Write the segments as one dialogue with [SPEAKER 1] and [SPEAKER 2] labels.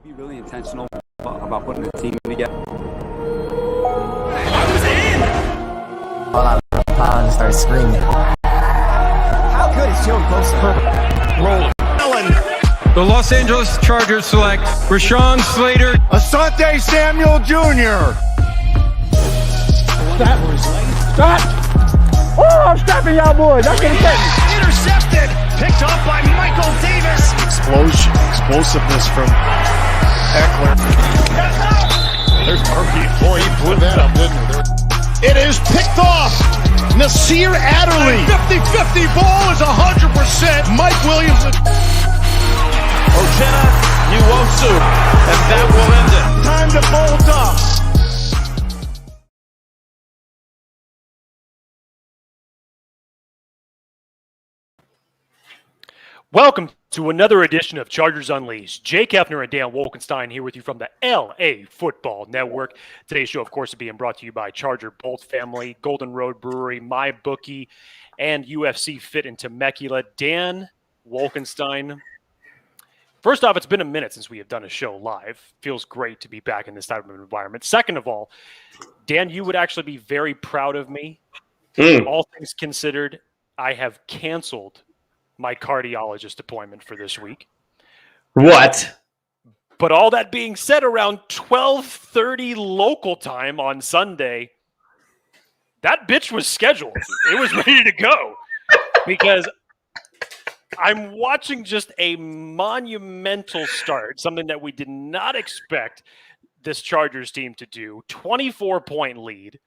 [SPEAKER 1] to be really intentional about putting the team together.
[SPEAKER 2] I was in!
[SPEAKER 3] Hold on, and start screaming.
[SPEAKER 2] How good is Joe Bosa?
[SPEAKER 4] Rolling. The Los Angeles Chargers select Rashawn Slater.
[SPEAKER 5] Asante Samuel Jr.
[SPEAKER 6] Stop! Oh, I'm stopping y'all boys. That's what I'm
[SPEAKER 2] Intercepted! Picked off by Michael Davis.
[SPEAKER 5] Explosiveness from Eckler. There's Murphy. Boy, he blew that up, didn't he? It is picked off. Nasir Adderley. 50-50 ball is 100%. Mike Williams.
[SPEAKER 7] Ochena, Nwosu, and that will end it.
[SPEAKER 5] Time to bolt up.
[SPEAKER 8] Welcome to another edition of Chargers Unleashed. Jake Hefner and Dan Wolkenstein here with you from the LAFB Network. Today's show, of course, is being brought to you by Charger Bolt Family, Golden Road Brewery, MyBookie, and UFC Fit in Temecula. Dan Wolkenstein. First off, it's been a minute since we have done a show live. Feels great to be back in this type of environment. Second of all, Dan, you would actually be very proud of me. All things considered, I have canceled my cardiologist appointment for this week.
[SPEAKER 9] What?
[SPEAKER 8] But all that being said, around 12:30 local time on Sunday, that bitch was scheduled. It was ready to go because I'm watching just a monumental start, something that we did not expect this Chargers team to do. 24-point lead.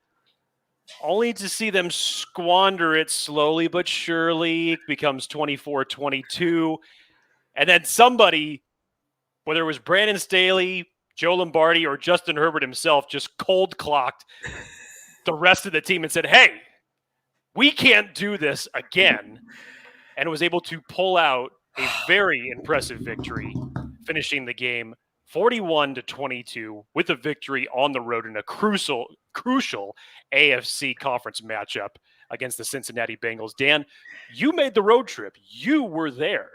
[SPEAKER 8] Only to see them squander it slowly but surely. It becomes 24-22. And then somebody, whether it was Brandon Staley, Joe Lombardi, or Justin Herbert himself, just cold-clocked the rest of the team and said, hey, we can't do this again. And was able to pull out a very impressive victory, finishing the game 41-22 with a victory on the road in a crucial AFC conference matchup against the Cincinnati Bengals. Dan, you made the road trip. You were there.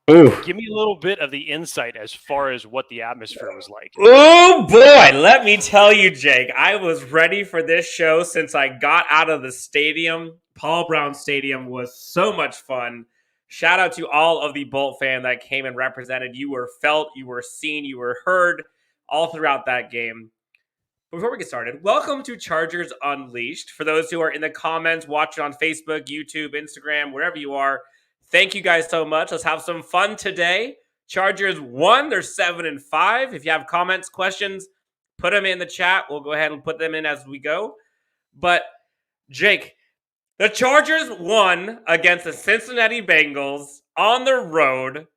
[SPEAKER 9] Ooh.
[SPEAKER 8] Give me a little bit of the insight as far as what the atmosphere was like.
[SPEAKER 9] Oh boy, let me tell you, Jake, I was ready for this show since I got out of the stadium. Paul Brown Stadium was so much fun. Shout out to all of the Bolt fan that came and represented. You were felt, you were seen, you were heard all throughout that game. Before we get started, welcome to Chargers Unleashed. For those who are in the comments, watching on Facebook, YouTube, Instagram, wherever you are, thank you guys so much. Let's have some fun today. Chargers won. They're 7-5. If you have comments, questions, put them in the chat. We'll go ahead and put them in as we go. But, Jake, the Chargers won against the Cincinnati Bengals on the road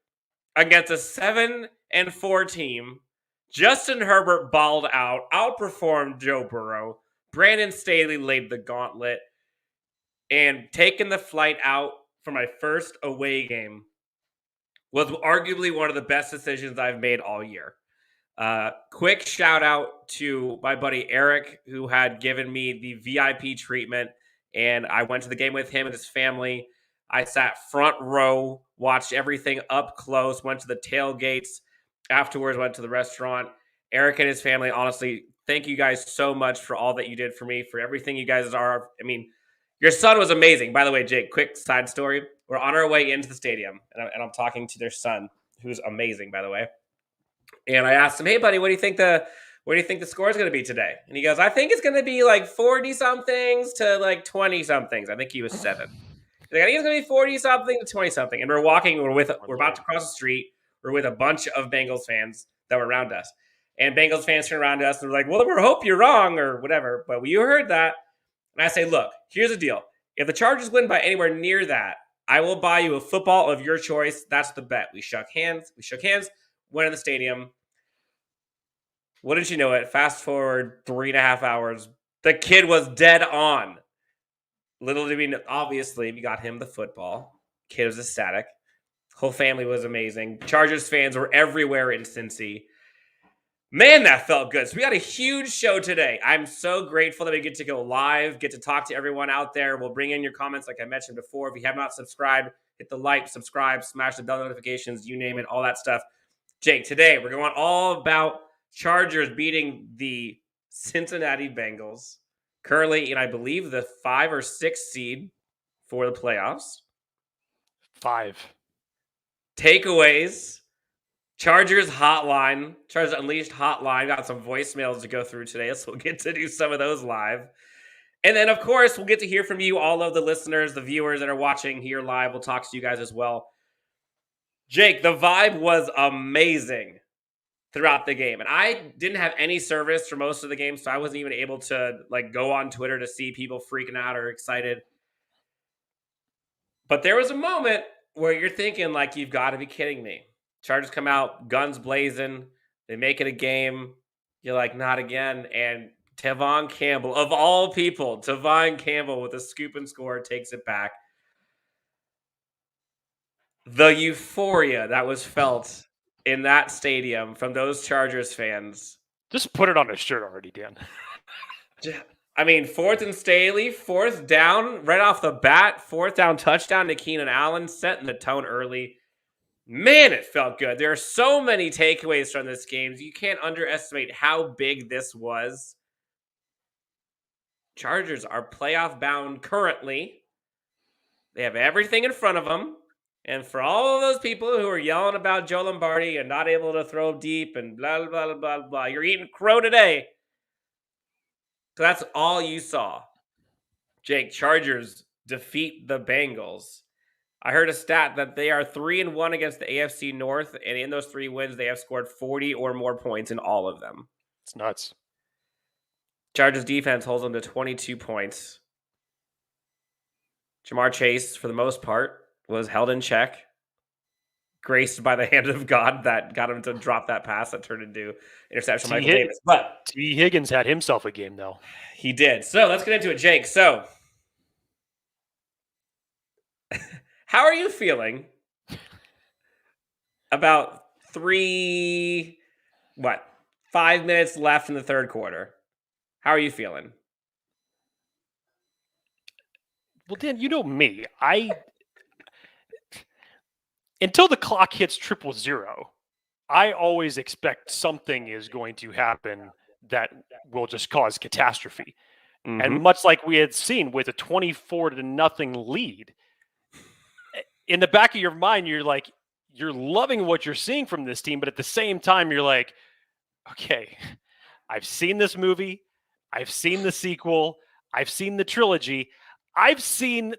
[SPEAKER 9] against a 7-4 team. Justin Herbert balled out, outperformed Joe Burrow. Brandon Staley laid the gauntlet, and taking the flight out for my first away game was arguably one of the best decisions I've made all year. Quick shout out to my buddy Eric, who had given me the VIP treatment, and I went to the game with him and his family. I sat front row, watched everything up close, went to the tailgates. Afterwards, went to the restaurant. Eric and his family, honestly, thank you guys so much for all that you did for me, for everything you guys are. I mean, your son was amazing. By the way, Jake, quick side story. We're on our way into the stadium, and I'm talking to their son, who's amazing, by the way. And I asked him, hey, buddy, what do you think the score is going to be today? And he goes, I think it's going to be like 40-somethings to like 20-somethings. I think he was 7. He's like, I think it's going to be 40-something to 20-something. And we're about to cross the street. We're with a bunch of Bengals fans that were around us. And Bengals fans turned around to us and were like, well, we hope you're wrong or whatever. But you heard that. And I say, look, here's the deal. If the Chargers win by anywhere near that, I will buy you a football of your choice. That's the bet. We shook hands, went in the stadium. Wouldn't you know it? Fast forward 3.5 hours. The kid was dead on. Little did we know, obviously, we got him the football. Kid was ecstatic. Whole family was amazing. Chargers fans were everywhere in Cincy. Man, that felt good. So we got a huge show today. I'm so grateful that we get to go live, get to talk to everyone out there. We'll bring in your comments like I mentioned before. If you have not subscribed, hit the like, subscribe, smash the bell notifications, you name it, all that stuff. Jake, today we're going all about Chargers beating the Cincinnati Bengals, currently in, I believe, the 5 or 6 seed for the playoffs.
[SPEAKER 8] 5.
[SPEAKER 9] Takeaways. Chargers hotline. Chargers Unleashed hotline. Got some voicemails to go through today, so we'll get to do some of those live. And then, of course, we'll get to hear from you, all of the listeners, the viewers that are watching here live. We'll talk to you guys as well. Jake, the vibe was amazing throughout the game. And I didn't have any service for most of the game, so I wasn't even able to go on Twitter to see people freaking out or excited. But there was a moment where you're thinking, you've got to be kidding me. Chargers come out, guns blazing. They make it a game. You're like, not again. And Tevon Campbell, of all people, Tevon Campbell with a scoop and score takes it back. The euphoria that was felt in that stadium from those Chargers fans.
[SPEAKER 8] Just put it on a shirt already, Dan.
[SPEAKER 9] I mean, 4th and Staley, 4th down, right off the bat, 4th down touchdown to Keenan Allen, setting the tone early. Man, it felt good. There are so many takeaways from this game. You can't underestimate how big this was. Chargers are playoff bound currently. They have everything in front of them. And for all of those people who are yelling about Joe Lombardi and not able to throw deep and blah, blah, blah, blah, blah, you're eating crow today. So that's all you saw. Jake, Chargers defeat the Bengals. I heard a stat that they are 3-1 against the AFC North, and in those 3 wins, they have scored 40 or more points in all of them.
[SPEAKER 8] It's nuts.
[SPEAKER 9] Chargers defense holds them to 22 points. Jamar Chase, for the most part, was held in check, graced by the hand of God that got him to drop that pass that turned into interception. Michael Davis. But
[SPEAKER 8] T. Higgins had himself a game, though.
[SPEAKER 9] He did. So let's get into it, Jake. So, how are you feeling about 5 minutes left in the third quarter? How are you feeling?
[SPEAKER 8] Well, Dan, you know me. Until the clock hits 000, I always expect something is going to happen that will just cause catastrophe. Mm-hmm. And much like we had seen with a 24-0 lead, in the back of your mind, you're loving what you're seeing from this team, but at the same time, you're like, okay, I've seen this movie, I've seen the sequel, I've seen the trilogy, I've seen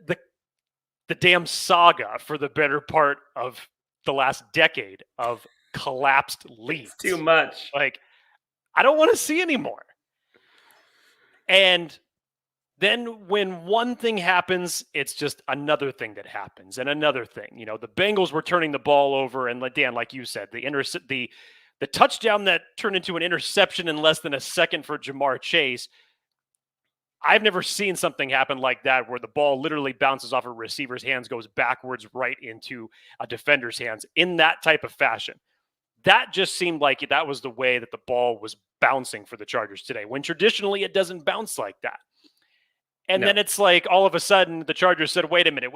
[SPEAKER 8] the damn saga for the better part of the last decade of collapsed leads.
[SPEAKER 9] It's too much.
[SPEAKER 8] I don't want to see anymore. And then when one thing happens, it's just another thing that happens and another thing. The Bengals were turning the ball over, and Dan, like you said, the touchdown that turned into an interception in less than a second for Jamar Chase. I've never seen something happen like that where the ball literally bounces off a receiver's hands, goes backwards right into a defender's hands in that type of fashion. That just seemed like that was the way that the ball was bouncing for the Chargers today, when traditionally it doesn't bounce like that. And then it's like all of a sudden the Chargers said, wait a minute.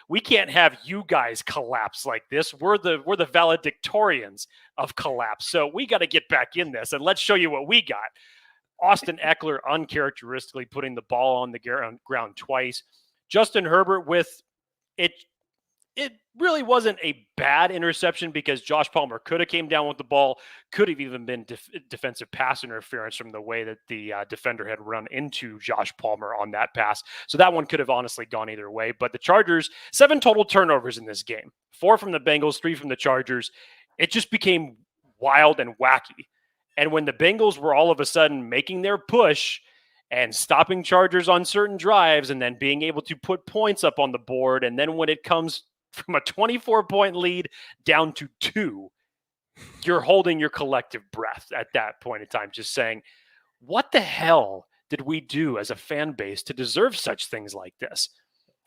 [SPEAKER 8] We can't have you guys collapse like this. We're the valedictorians of collapse. So we got to get back in this and let's show you what we got. Austin Eckler uncharacteristically putting the ball on the ground twice. Justin Herbert with it. It really wasn't a bad interception because Josh Palmer could have came down with the ball, could have even been defensive pass interference from the way that the defender had run into Josh Palmer on that pass. So that one could have honestly gone either way. But the Chargers, 7 total turnovers in this game, 4 from the Bengals, 3 from the Chargers. It just became wild and wacky. And when the Bengals were all of a sudden making their push and stopping Chargers on certain drives and then being able to put points up on the board, and then when it comes from a 24-point lead down to 2, you're holding your collective breath at that point in time, just saying, what the hell did we do as a fan base to deserve such things like this?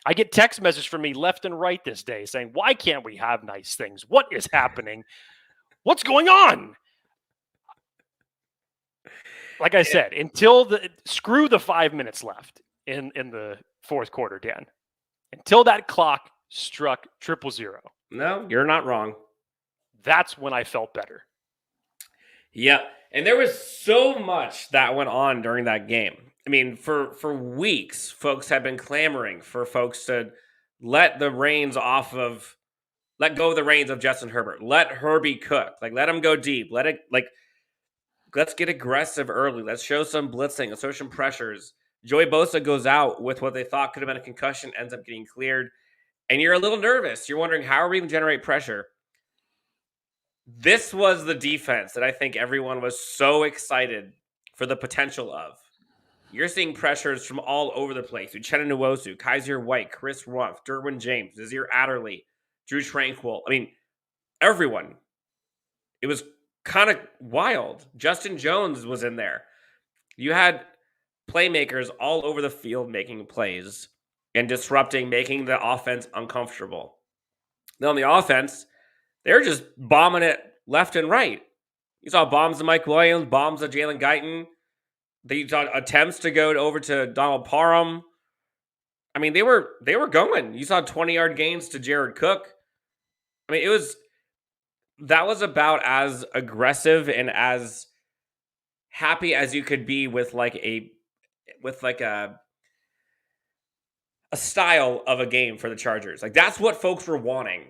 [SPEAKER 8] I get text messages from me left and right this day saying, why can't we have nice things? What is happening? What's going on? Like I said, screw the 5 minutes left in the fourth quarter, Dan. Until that clock struck 000.
[SPEAKER 9] No, you're not wrong.
[SPEAKER 8] That's when I felt better.
[SPEAKER 9] Yeah, and there was so much that went on during that game. I mean, for weeks, folks have been clamoring for folks to let go of the reins of Justin Herbert. Let Herbie cook. Like, let him go deep. Let's get aggressive early. Let's show some blitzing. Let's show some pressures. Joey Bosa goes out with what they thought could have been a concussion, ends up getting cleared. And you're a little nervous. You're wondering, how are we going to generate pressure? This was the defense that I think everyone was so excited for the potential of. You're seeing pressures from all over the place. Uchenna Nwosu, Kaiser White, Chris Rumpf, Derwin James, Nazir Adderley, Drew Tranquil. I mean, everyone. It was kind of wild. Justin Jones was in there. You had playmakers all over the field making plays and disrupting, making the offense uncomfortable. Then on the offense, they're just bombing it left and right. You saw bombs to Mike Williams, bombs to Jalen Guyton. They saw attempts to go over to Donald Parham. I mean, they were going. You saw 20-yard gains to Jared Cook. I mean, that was about as aggressive and as happy as you could be with a style of a game for the Chargers. Like, that's what folks were wanting.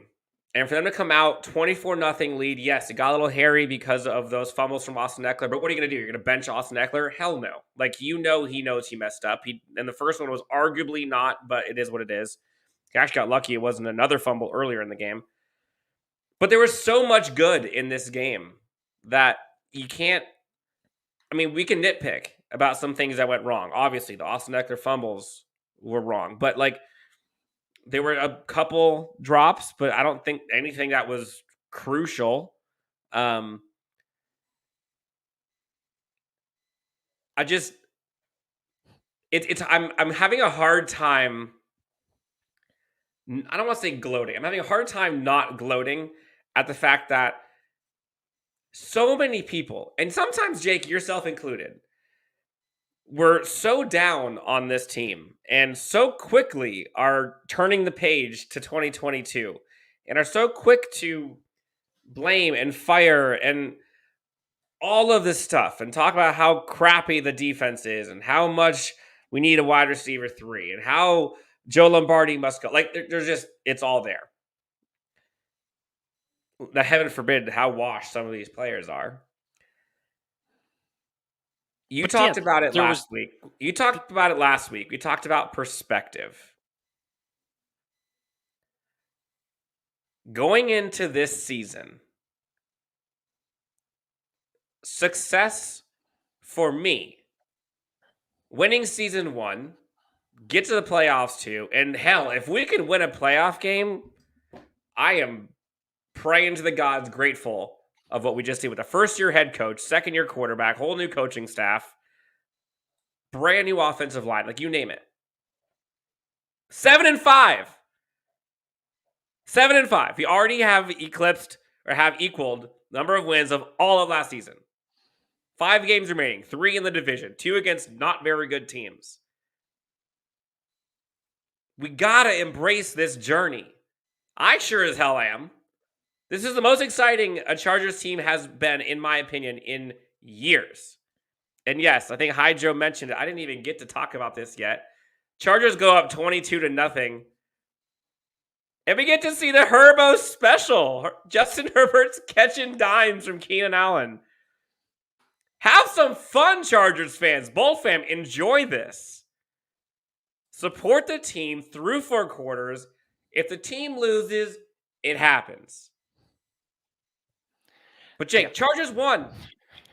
[SPEAKER 9] And for them to come out 24-0 lead, yes, it got a little hairy because of those fumbles from Austin Eckler. But what are you going to do? You're going to bench Austin Eckler? Hell no. Like, he knows he messed up. And the first one was arguably not, but it is what it is. He actually got lucky it wasn't another fumble earlier in the game. But there was so much good in this game that you can't. I mean, we can nitpick about some things that went wrong. Obviously, the Austin Eckler fumbles were wrong. But, there were a couple drops, but I don't think anything that was crucial. I'm having a hard time. I don't want to say gloating. I'm having a hard time not gloating at the fact that so many people, and sometimes Jake, yourself included, were so down on this team and so quickly are turning the page to 2022 and are so quick to blame and fire and all of this stuff and talk about how crappy the defense is and how much we need a wide receiver 3 and how Joe Lombardi must go. It's all there. Now, heaven forbid how washed some of these players are. You talked about it last week. We talked about perspective. Going into this season, success for me, winning season 1, get to the playoffs 2, and hell, if we can win a playoff game, I am praying to the gods, grateful of what we just did with a first-year head coach, second-year quarterback, whole new coaching staff, brand new offensive line, like you name it. 7-5. 7-5. We already have eclipsed or have equaled the number of wins of all of last season. 5 games remaining, 3 in the division, 2 against not very good teams. We gotta embrace this journey. I sure as hell am. This is the most exciting a Chargers team has been, in my opinion, in years. And yes, I think Hi Joe mentioned it. I didn't even get to talk about this yet. Chargers go up 22-0. And we get to see the Herbo special. Justin Herbert's catching dimes from Keenan Allen. Have some fun, Chargers fans. Bull fam, enjoy this. Support the team through 4 quarters. If the team loses, it happens. But Jake, Chargers won.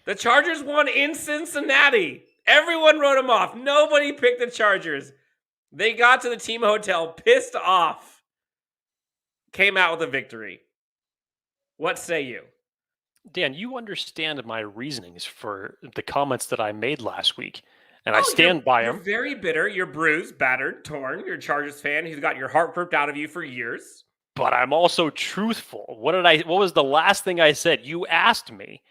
[SPEAKER 9] The Chargers won in Cincinnati. Everyone wrote them off. Nobody picked the Chargers. They got to the team hotel pissed off. Came out with a victory. What say you?
[SPEAKER 8] Dan, you understand my reasonings for the comments that I made last week, and I stand by them.
[SPEAKER 9] You're very bitter. You're bruised, battered, torn. You're a Chargers fan who's got your heart ripped out of you for years.
[SPEAKER 8] But I'm also truthful. What was the last thing I said? You asked me.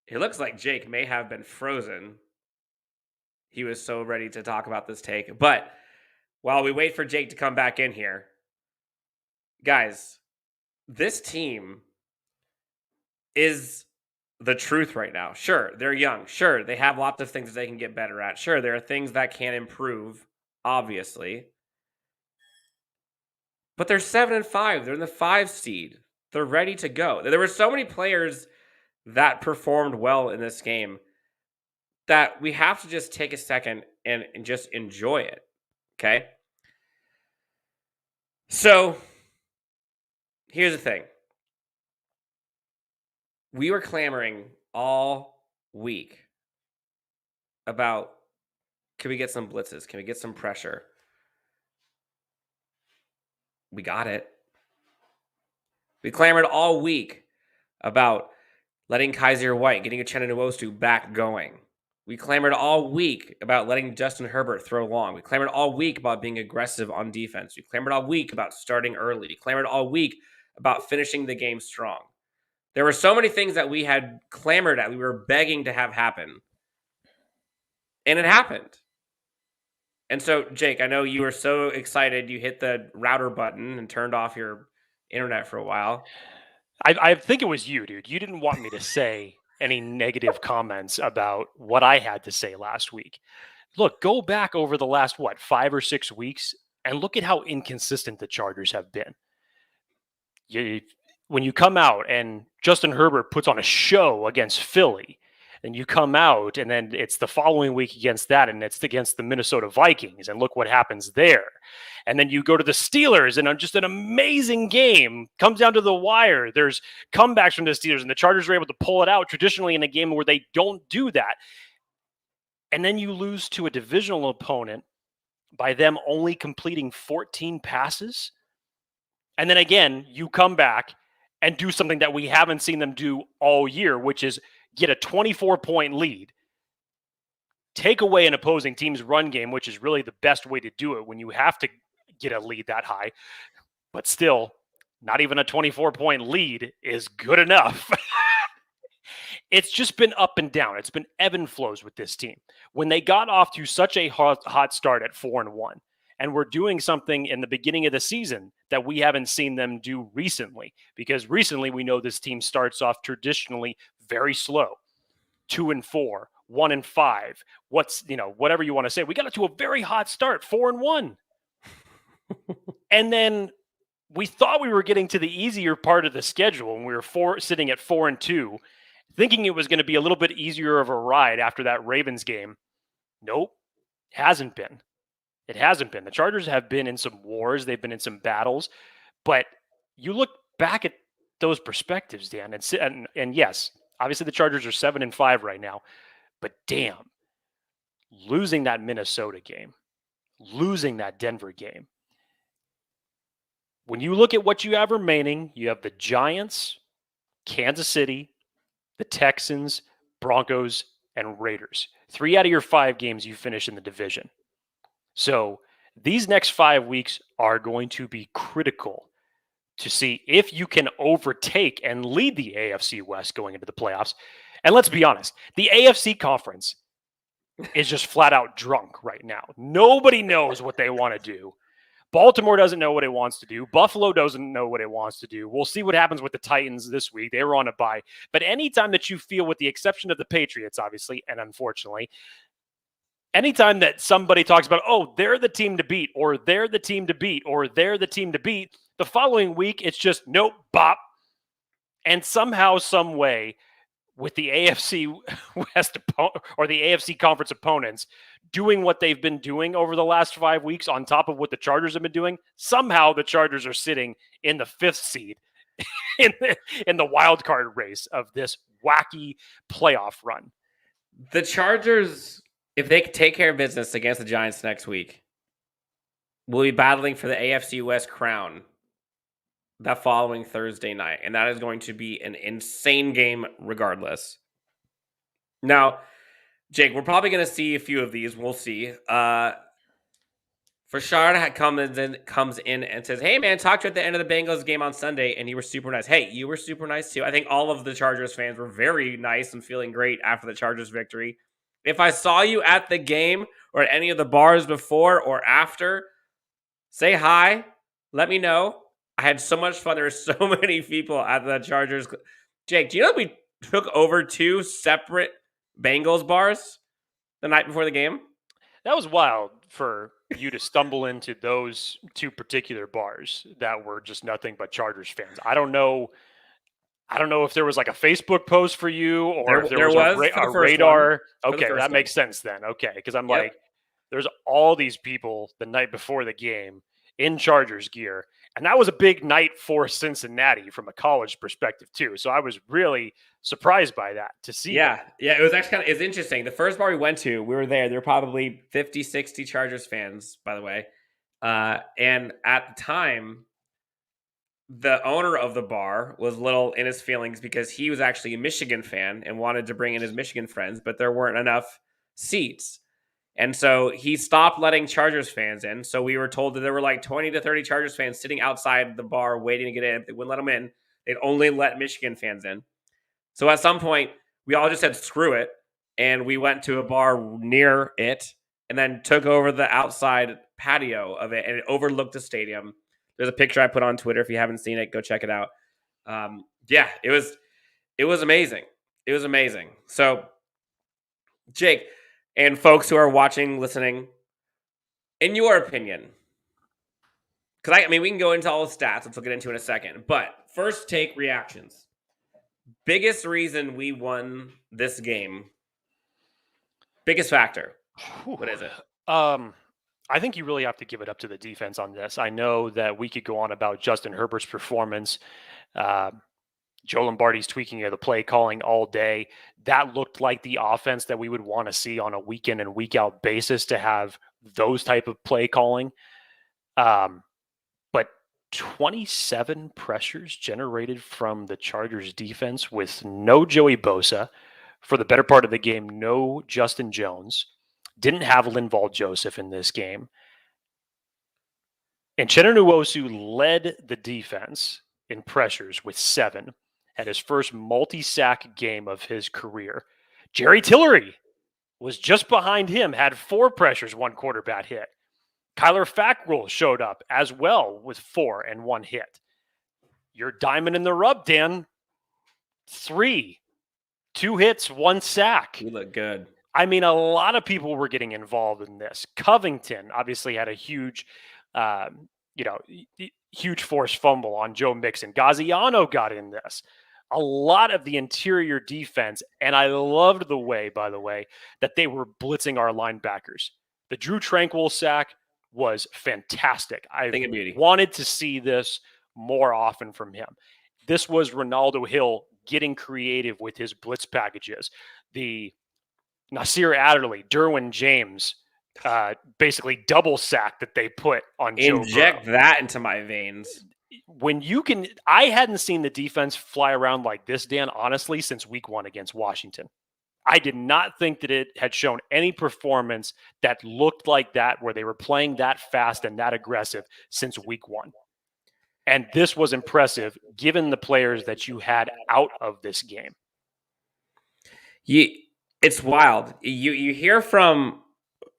[SPEAKER 9] It looks like Jake may have been frozen. He was so ready to talk about this take. But while we wait for Jake to come back in here, guys, this team is the truth right now. Sure, they're young. Sure, they have lots of things that they can get better at. Sure, there are things that can improve, obviously. But they're 7-5. They're in the 5 seed. They're ready to go. There were so many players that performed well in this game that we have to just take a second and just enjoy it. Okay? So, here's the thing. We were clamoring all week about, can we get some blitzes? Can we get some pressure? We got it. We clamored all week about letting Kaiser White, getting Uchenna Nwosu back going. We clamored all week about letting Justin Herbert throw long. We clamored all week about being aggressive on defense. We clamored all week about starting early. We clamored all week about finishing the game strong. There were so many things that we had clamored at. We were begging to have happen. And it happened. And so, Jake, I know you were so excited you hit the router button and turned off your internet for a while.
[SPEAKER 8] I think it was you, dude. You didn't want me to say any negative comments about what I had to say last week. Look, go back over the last, 5 or 6 weeks and look at how inconsistent the Chargers have been. When you come out and Justin Herbert puts on a show against Philly, and you come out and then it's the following week against that, and it's against the Minnesota Vikings, and look what happens there. And then you go to the Steelers, and just an amazing game comes down to the wire. There's comebacks from the Steelers, and the Chargers are able to pull it out traditionally in a game where they don't do that. And then you lose to a divisional opponent by them only completing 14 passes. And then again, you come back and do something that we haven't seen them do all year, which is get a 24-point lead, take away an opposing team's run game, which is really the best way to do it when you have to get a lead that high. But still, not even a 24-point lead is good enough. It's just been up and down. It's been ebb and flows with this team. When they got off to such a hot start at 4-1, and we're doing something in the beginning of the season that we haven't seen them do recently, because recently we know this team starts off traditionally very slow, 2-4, 1-5. Whatever you want to say. We got it to a very hot start, 4-1. And then we thought we were getting to the easier part of the schedule, and we were sitting at 4-2, thinking it was going to be a little bit easier of a ride after that Ravens game. Nope, hasn't been. It hasn't been. The Chargers have been in some wars. They've been in some battles. But you look back at those perspectives, Dan, and yes, obviously the Chargers are 7-5 right now. But damn, losing that Minnesota game, losing that Denver game. When you look at what you have remaining, you have the Giants, Kansas City, the Texans, Broncos, and Raiders. 3 out of your 5 games you finish in the division. So these next 5 weeks are going to be critical to see if you can overtake and lead the AFC West going into the playoffs. And let's be honest, the AFC conference is just flat out drunk right now. Nobody knows what they want to do. Baltimore doesn't know what it wants to do. Buffalo doesn't know what it wants to do. We'll see what happens with the Titans this week. They were on a bye. But anytime that you feel, with the exception of the Patriots, obviously, and unfortunately, anytime that somebody talks about, oh, they're the team to beat, or they're the team to beat, or they're the team to beat, the following week, it's just, nope, bop. And somehow, some way, with the AFC West or the AFC conference opponents doing what they've been doing over the last 5 weeks on top of what the Chargers have been doing, somehow the Chargers are sitting in the 5th seed in the wild card race of this wacky playoff run.
[SPEAKER 9] The Chargers, if they take care of business against the Giants next week, will be battling for the AFC West crown that following Thursday night. And that is going to be an insane game regardless. Now, Jake, we're probably going to see a few of these. We'll see. Fashard comes in and says, "Hey man, talked to you at the end of the Bengals game on Sunday, and you were super nice." Hey, you were super nice too. I think all of the Chargers fans were very nice and feeling great after the Chargers victory. If I saw you at the game or at any of the bars before or after, say hi. Let me know. I had so much fun. There were so many people at the Chargers. Jake, do you know that we took over 2 separate Bengals bars the night before the game?
[SPEAKER 8] That was wild for you to stumble into those 2 particular bars that were just nothing but Chargers fans. I don't know if there was like a Facebook post for you or if there was a radar. Okay, that makes sense then. Okay, because I'm like, there's all these people the night before the game in Chargers gear. And that was a big night for Cincinnati from a college perspective too. So I was really surprised by that to see.
[SPEAKER 9] Yeah, it was actually it's interesting. The first bar we went to, we were there. There were probably 50, 60 Chargers fans, by the way. And at the time, the owner of the bar was a little in his feelings because he was actually a Michigan fan and wanted to bring in his Michigan friends, but there weren't enough seats. And so he stopped letting Chargers fans in. So we were told that there were like 20 to 30 Chargers fans sitting outside the bar waiting to get in. If they wouldn't let them in, they'd only let Michigan fans in. So at some point, we all just said, screw it. And we went to a bar near it and then took over the outside patio of it. And it overlooked the stadium. There's a picture I put on Twitter. If you haven't seen it, go check it out. It was amazing. It was amazing. So, Jake, and folks who are watching, listening, in your opinion, because we can go into all the stats, which we'll get into in a second, but first take reactions. Biggest reason we won this game, biggest factor, what is it?
[SPEAKER 8] I think you really have to give it up to the defense on this. I know that we could go on about Justin Herbert's performance. Joe Lombardi's tweaking of the play calling all day. That looked like the offense that we would want to see on a week in and week out basis to have those type of play calling. But 27 pressures generated from the Chargers defense with no Joey Bosa for the better part of the game. No Justin Jones, didn't have Linval Joseph in this game. And Chenna Nwosu led the defense in pressures with 7. At his first multi-sack game of his career. Jerry Tillery was just behind him, had 4 pressures, 1 quarterback hit. Kyler Fackrell showed up as well with 4 and 1 hit. Your diamond in the rough, Dan, 3. 2 hits, 1 sack.
[SPEAKER 9] You look good.
[SPEAKER 8] A lot of people were getting involved in this. Covington obviously had a huge, huge forced fumble on Joe Mixon. Gaziano got in this. A lot of the interior defense, and I loved the way, by the way, that they were blitzing our linebackers. The Drew Tranquil sack was fantastic. I wanted to see this more often from him. This was Ronaldo Hill getting creative with his blitz packages. The Nasir Adderley, Derwin James, basically double sack that they put on Joe Burrow.
[SPEAKER 9] Inject that into my veins.
[SPEAKER 8] When you can, I hadn't seen the defense fly around like this, Dan, honestly, since week 1 against Washington. I did not think that it had shown any performance that looked like that, where they were playing that fast and that aggressive since week 1. And this was impressive given the players that you had out of this game.
[SPEAKER 9] It's wild. You hear from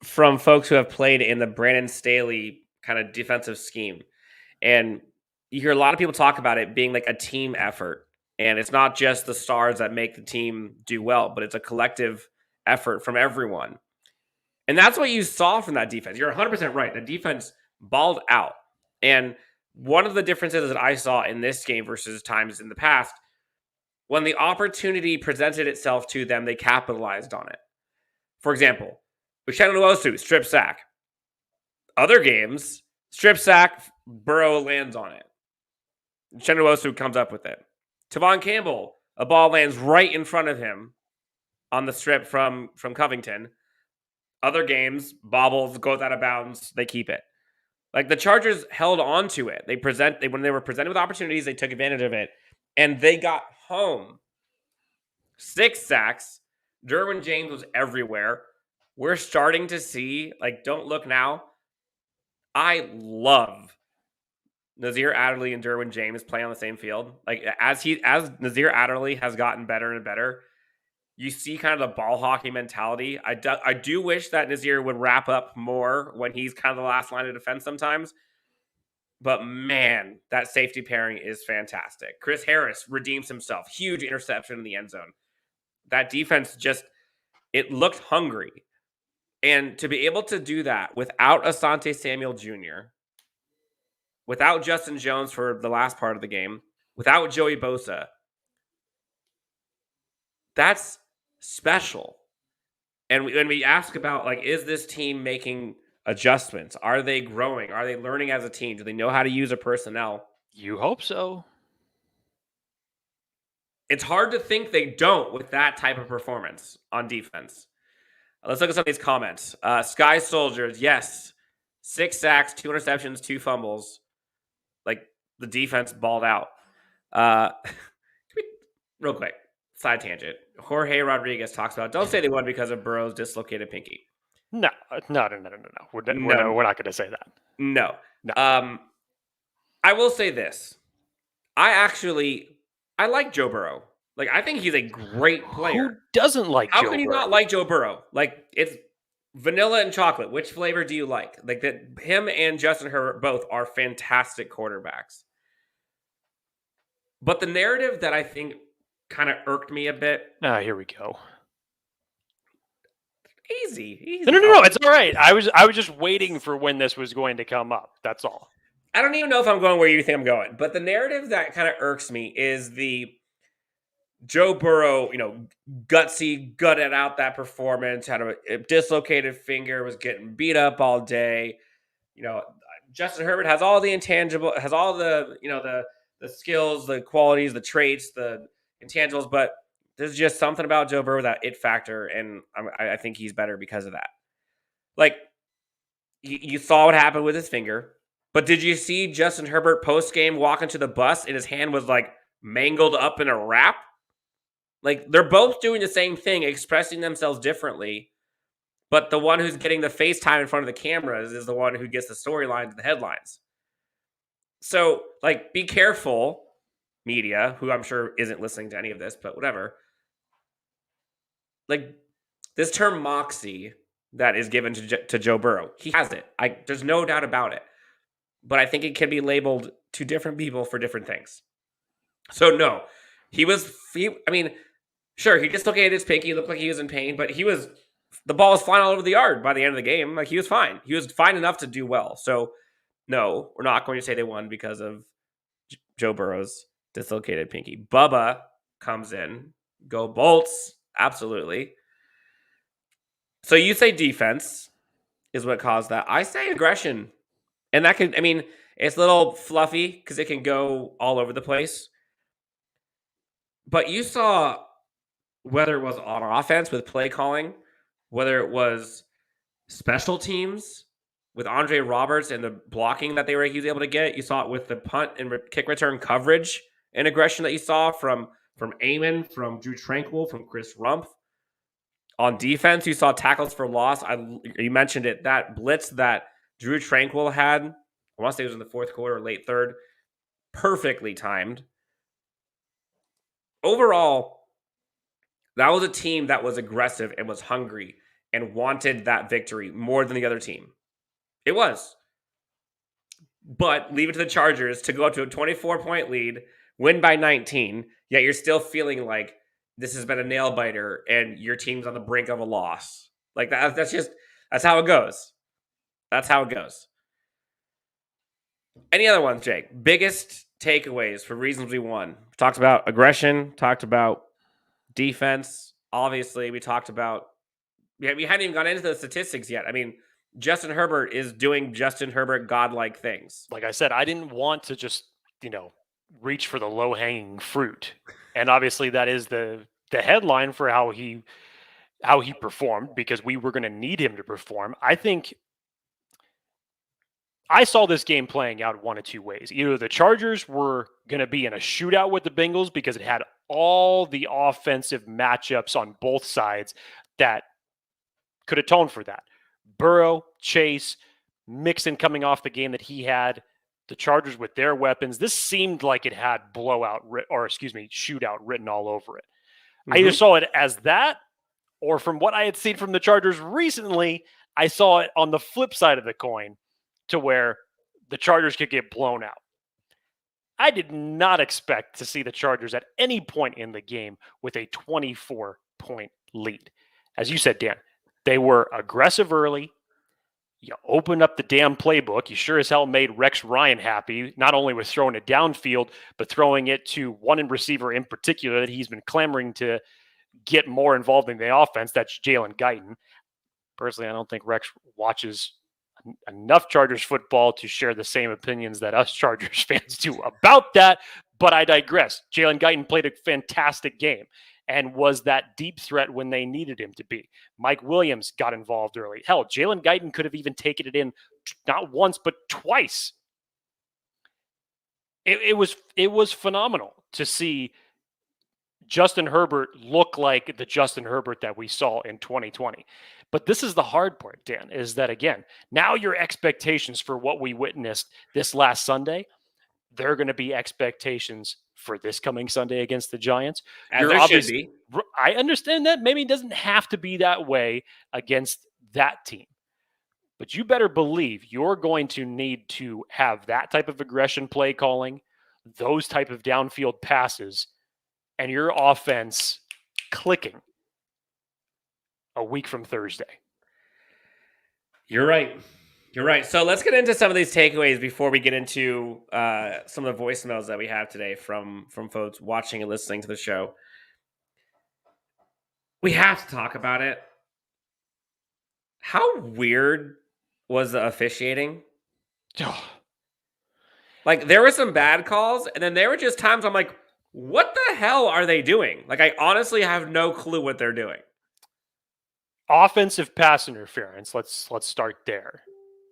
[SPEAKER 9] folks who have played in the Brandon Staley kind of defensive scheme, and you hear a lot of people talk about it being like a team effort. And it's not just the stars that make the team do well, but it's a collective effort from everyone. And that's what you saw from that defense. You're 100% right. The defense balled out. And one of the differences that I saw in this game versus times in the past, when the opportunity presented itself to them, they capitalized on it. For example, Uchenna Nwosu, strip sack. Other games, strip sack, Burrow lands on it. Uchenna Nwosu comes up with it. Tavon Campbell, a ball lands right in front of him on the strip from Covington. Other games, bobbles, goes out of bounds, they keep it. Like, the Chargers held on to it. When they were presented with opportunities, they took advantage of it. And they got home. 6 sacks. Derwin James was everywhere. We're starting to see, like, don't look now, I love Nazir Adderley and Derwin James playing on the same field. Like as Nazir Adderley has gotten better and better, you see kind of the ball hockey mentality. I do wish that Nazir would wrap up more when he's kind of the last line of defense sometimes. But man, that safety pairing is fantastic. Chris Harris redeems himself. Huge interception in the end zone. That defense it looked hungry. And to be able to do that without Asante Samuel Jr., without Justin Jones for the last part of the game, without Joey Bosa, that's special. And when we ask about, like, is this team making adjustments? Are they growing? Are they learning as a team? Do they know how to use their personnel?
[SPEAKER 8] You hope so.
[SPEAKER 9] It's hard to think they don't with that type of performance on defense. Let's look at some of these comments. Sky Soldiers, yes. 6 sacks, 2 interceptions, 2 fumbles. Like, the defense balled out. Real quick, side tangent. Jorge Rodriguez talks about, don't say they won because of Burrow's dislocated pinky.
[SPEAKER 8] No. We're not going to say that.
[SPEAKER 9] No. I will say this. I like Joe Burrow. Like, I think he's a great player.
[SPEAKER 8] Who doesn't like Joe Burrow?
[SPEAKER 9] How can you not like Joe Burrow? Like, it's vanilla and chocolate. Which flavor do you like? Like, that him and Justin Herbert both are fantastic quarterbacks. But the narrative that I think kind of irked me a bit.
[SPEAKER 8] Here we go.
[SPEAKER 9] Easy.
[SPEAKER 8] No. It's all right. I was just waiting for when this was going to come up. That's all.
[SPEAKER 9] I don't even know if I'm going where you think I'm going. But the narrative that kind of irks me is the Joe Burrow, gutted out that performance, had a dislocated finger, was getting beat up all day. Justin Herbert has all the intangible, has all the, the skills, the qualities, the traits, the intangibles, but there's just something about Joe Burrow, that it factor, and I think he's better because of that. Like, you saw what happened with his finger, but did you see Justin Herbert post-game walking to the bus and his hand was, like, mangled up in a wrap? Like, they're both doing the same thing, expressing themselves differently, but the one who's getting the FaceTime in front of the cameras is the one who gets the storylines and the headlines. So, like, be careful, media, who I'm sure isn't listening to any of this, but whatever. Like, this term moxie that is given to Joe Burrow, he has it. There's no doubt about it. But I think it can be labeled to different people for different things. So, no. Sure, he dislocated his pinky. He looked like he was in pain, but the ball was flying all over the yard by the end of the game. Like, he was fine. He was fine enough to do well. So, no, we're not going to say they won because of Joe Burrow's dislocated pinky. Bubba comes in. Go Bolts. Absolutely. So you say defense is what caused that. I say aggression. And that it's a little fluffy because it can go all over the place. But you saw, whether it was on offense with play calling, whether it was special teams with Andre Roberts and the blocking that he was able to get. You saw it with the punt and kick return coverage and aggression that you saw from Amon, from Drew Tranquil, from Chris Rumpf. On defense, you saw tackles for loss. You mentioned it. That blitz that Drew Tranquil had, I want to say it was in the fourth quarter, late third, perfectly timed. Overall, that was a team that was aggressive and was hungry and wanted that victory more than the other team. It was. But leave it to the Chargers to go up to a 24-point lead, win by 19, yet you're still feeling like this has been a nail-biter and your team's on the brink of a loss. Like, that's how it goes. That's how it goes. Any other ones, Jake? Biggest takeaways for reasons we won. Talked about aggression, talked about defense. Obviously, we talked about... we hadn't even gone into the statistics yet. Justin Herbert is doing Justin Herbert godlike things.
[SPEAKER 8] Like I said, I didn't want to just, reach for the low-hanging fruit. And obviously that is the headline for how he performed, because we were going to need him to perform. I think I saw this game playing out one of two ways. Either the Chargers were going to be in a shootout with the Bengals because it had all the offensive matchups on both sides that could atone for that. Burrow, Chase, Mixon coming off the game that he had, the Chargers with their weapons, this seemed like it had shootout written all over it. I either saw it as that, or from what I had seen from the Chargers recently, I saw it on the flip side of the coin to where the Chargers could get blown out. I did not expect to see the Chargers at any point in the game with a 24-point lead. As you said, Dan, they were aggressive early. You opened up the damn playbook. You sure as hell made Rex Ryan happy, not only with throwing it downfield, but throwing it to one receiver in particular that he's been clamoring to get more involved in the offense. That's Jalen Guyton. Personally, I don't think Rex watches enough Chargers football to share the same opinions that us Chargers fans do about that, but I digress. Jalen Guyton played a fantastic game and was that deep threat when they needed him to be. Mike Williams got involved early. Hell, Jalen Guyton could have even taken it in not once, but twice. It was phenomenal to see Justin Herbert look like the Justin Herbert that we saw in 2020. But this is the hard part, Dan, is that, again, now your expectations for what we witnessed this last Sunday, there are going to be expectations for this coming Sunday against the Giants.
[SPEAKER 9] There should be.
[SPEAKER 8] I understand that. Maybe it doesn't have to be that way against that team. But you better believe you're going to need to have that type of aggression play calling, those type of downfield passes, and your offense clicking a week from Thursday.
[SPEAKER 9] You're right. You're right. So let's get into some of these takeaways before we get into some of the voicemails that we have today from folks watching and listening to the show. We have to talk about it. How weird was the officiating? Like, there were some bad calls, and then there were just times I'm like, what the hell are they doing? Like, I honestly have no clue what they're doing.
[SPEAKER 8] Offensive pass interference. Let's start there.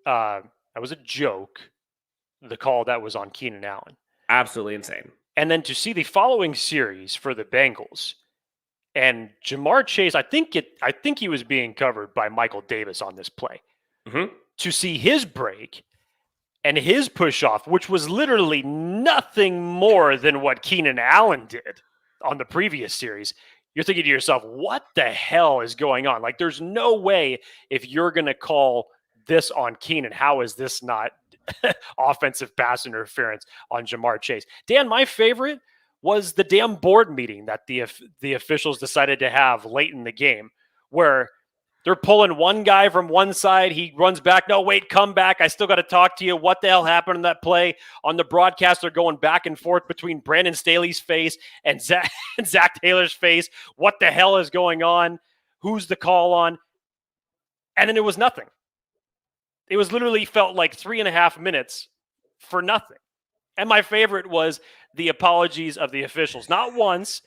[SPEAKER 8] That was a joke. The call that was on Keenan Allen.
[SPEAKER 9] Absolutely insane.
[SPEAKER 8] And then to see the following series for the Bengals and Jamar Chase, I think he was being covered by Michael Davis on this play.
[SPEAKER 9] Mm-hmm.
[SPEAKER 8] To see his break and his push off, which was literally nothing more than what Keenan Allen did on the previous series, you're thinking to yourself, what the hell is going on? Like, there's no way if you're going to call this on Keenan, how is this not offensive pass interference on Jamar Chase? Dan, my favorite was the damn board meeting that the officials decided to have late in the game, where they're pulling one guy from one side. He runs back. No, wait, come back. I still got to talk to you. What the hell happened in that play? On the broadcast, they're going back and forth between Brandon Staley's face and Zach Taylor's face. What the hell is going on? Who's the call on? And then it was nothing. It was literally felt like 3.5 minutes for nothing. And my favorite was the apologies of the officials. Not once,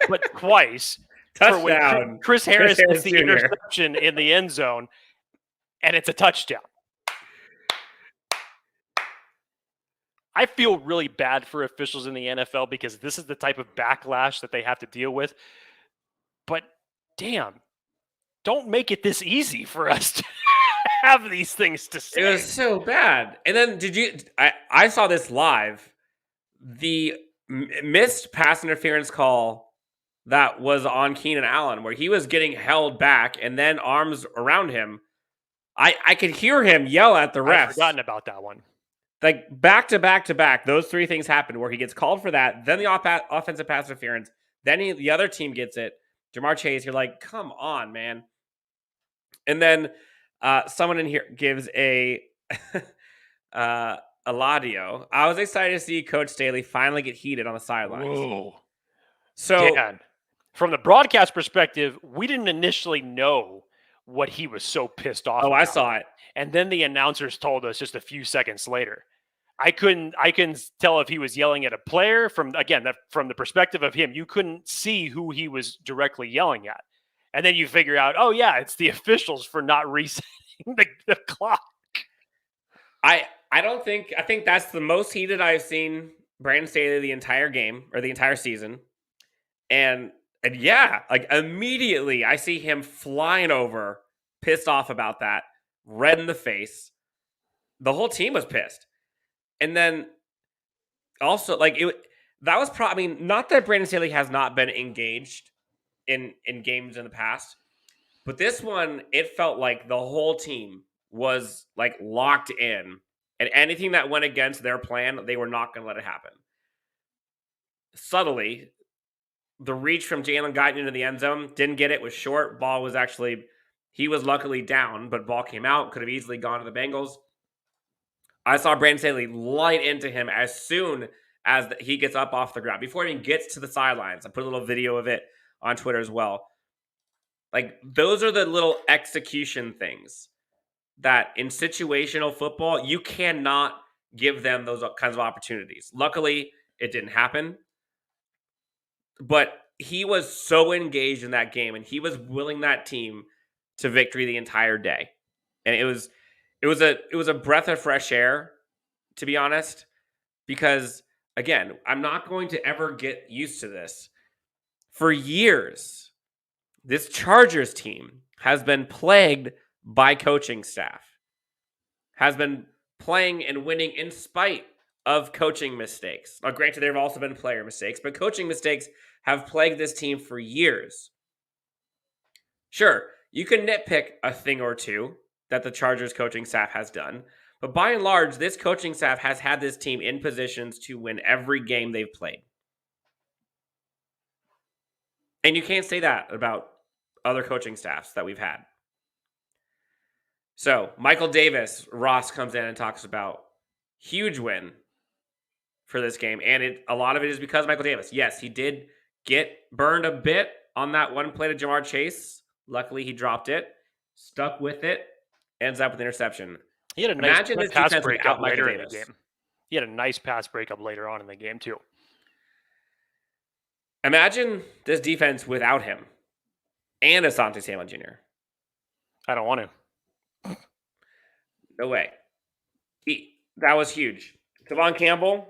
[SPEAKER 8] but twice.
[SPEAKER 9] Touchdown.
[SPEAKER 8] Chris Harris gets the
[SPEAKER 9] Jr.
[SPEAKER 8] interception in the end zone, and it's a touchdown. I feel really bad for officials in the NFL because this is the type of backlash that they have to deal with. But damn, don't make it this easy for us to have these things to say.
[SPEAKER 9] It was so bad. And then I saw this live. The missed pass interference call that was on Keenan Allen, where he was getting held back and then arms around him. I could hear him yell at the refs.
[SPEAKER 8] I've forgotten about that one.
[SPEAKER 9] Like, back to back to back, those three things happened where he gets called for that, then the offensive pass interference, then the other team gets it. Jamar Chase, you're like, come on, man. And then someone in here gives a Eladio. I was excited to see Coach Staley finally get heated on the sidelines.
[SPEAKER 8] Whoa.
[SPEAKER 9] So,
[SPEAKER 8] Dan, from the broadcast perspective, we didn't initially know what he was so pissed off about.
[SPEAKER 9] I saw it.
[SPEAKER 8] And then the announcers told us just a few seconds later. I couldn't tell if he was yelling at a player from the perspective of him. You couldn't see who he was directly yelling at. And then you figure out, oh yeah, it's the officials for not resetting the clock. I
[SPEAKER 9] think that's the most heated I've seen Brandon Staley the entire game or the entire season. And yeah, like immediately I see him flying over, pissed off about that, red in the face. the whole team was pissed. And then also, like, that was probably, I mean, not that Brandon Staley has not been engaged in games in the past, but this one, it felt like the whole team was like locked in, and anything that went against their plan, they were not going to let it happen. Subtly, the reach from Jalen Guyton into the end zone, didn't get it, was short. Ball was actually, he was luckily down, but ball came out, could have easily gone to the Bengals. I saw Brandon Staley light into him as soon as he gets up off the ground, before he even gets to the sidelines. I put a little video of it on Twitter as well. Like, those are the little execution things that in situational football, you cannot give them those kinds of opportunities. Luckily, it didn't happen. But he was so engaged in that game, and he was willing that team to victory the entire day. And it was a breath of fresh air, to be honest, because again, I'm not going to ever get used to this. For years, this Chargers team has been plagued by coaching staff, has been playing and winning in spite of coaching mistakes. Now, granted, there have also been player mistakes, but coaching mistakes have plagued this team for years. Sure, you can nitpick a thing or two that the Chargers coaching staff has done, but by and large, this coaching staff has had this team in positions to win every game they've played. And you can't say that about other coaching staffs that we've had. So, Michael Davis, Ross comes in and talks about huge win for this game. And a lot of it is because of Michael Davis. Yes, he did get burned a bit on that one play to Jamar Chase. Luckily, he dropped it, stuck with it, ends up with an interception.
[SPEAKER 8] He had a nice pass breakup later in the game. He had a nice pass breakup later on in the game, too.
[SPEAKER 9] Imagine this defense without him and Asante Samuel Jr.
[SPEAKER 8] I don't want to.
[SPEAKER 9] No way. That was huge. Devon Campbell,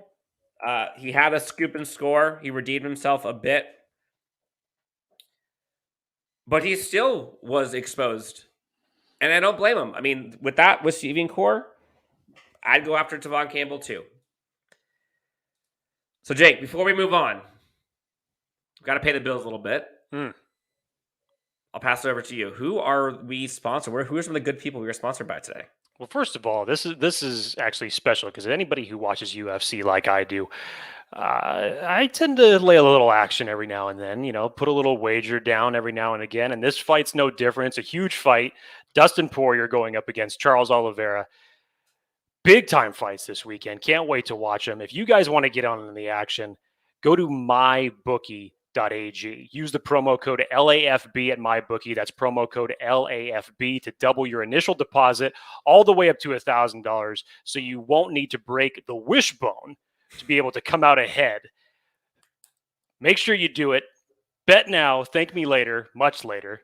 [SPEAKER 9] he had a scoop and score. He redeemed himself a bit. But he still was exposed. And I don't blame him. I mean, with that receiving core, I'd go after Devon Campbell too. So, Jake, before we move on, we've got to pay the bills a little bit. I'll pass it over to you. Who are we sponsored? Who are some of the good people we are sponsored by today?
[SPEAKER 8] Well, first of all, this is actually special because anybody who watches UFC like I do, I tend to lay a little action every now and then, put a little wager down every now and again. And this fight's no different. It's a huge fight. Dustin Poirier going up against Charles Oliveira. Big time fights this weekend. Can't wait to watch them. If you guys want to get on in the action, go to MyBookie.ag. Use the promo code LAFB at MyBookie. That's promo code LAFB to double your initial deposit all the way up to $1,000, so you won't need to break the wishbone to be able to come out ahead. Make sure you do it. Bet now, thank me later, much later.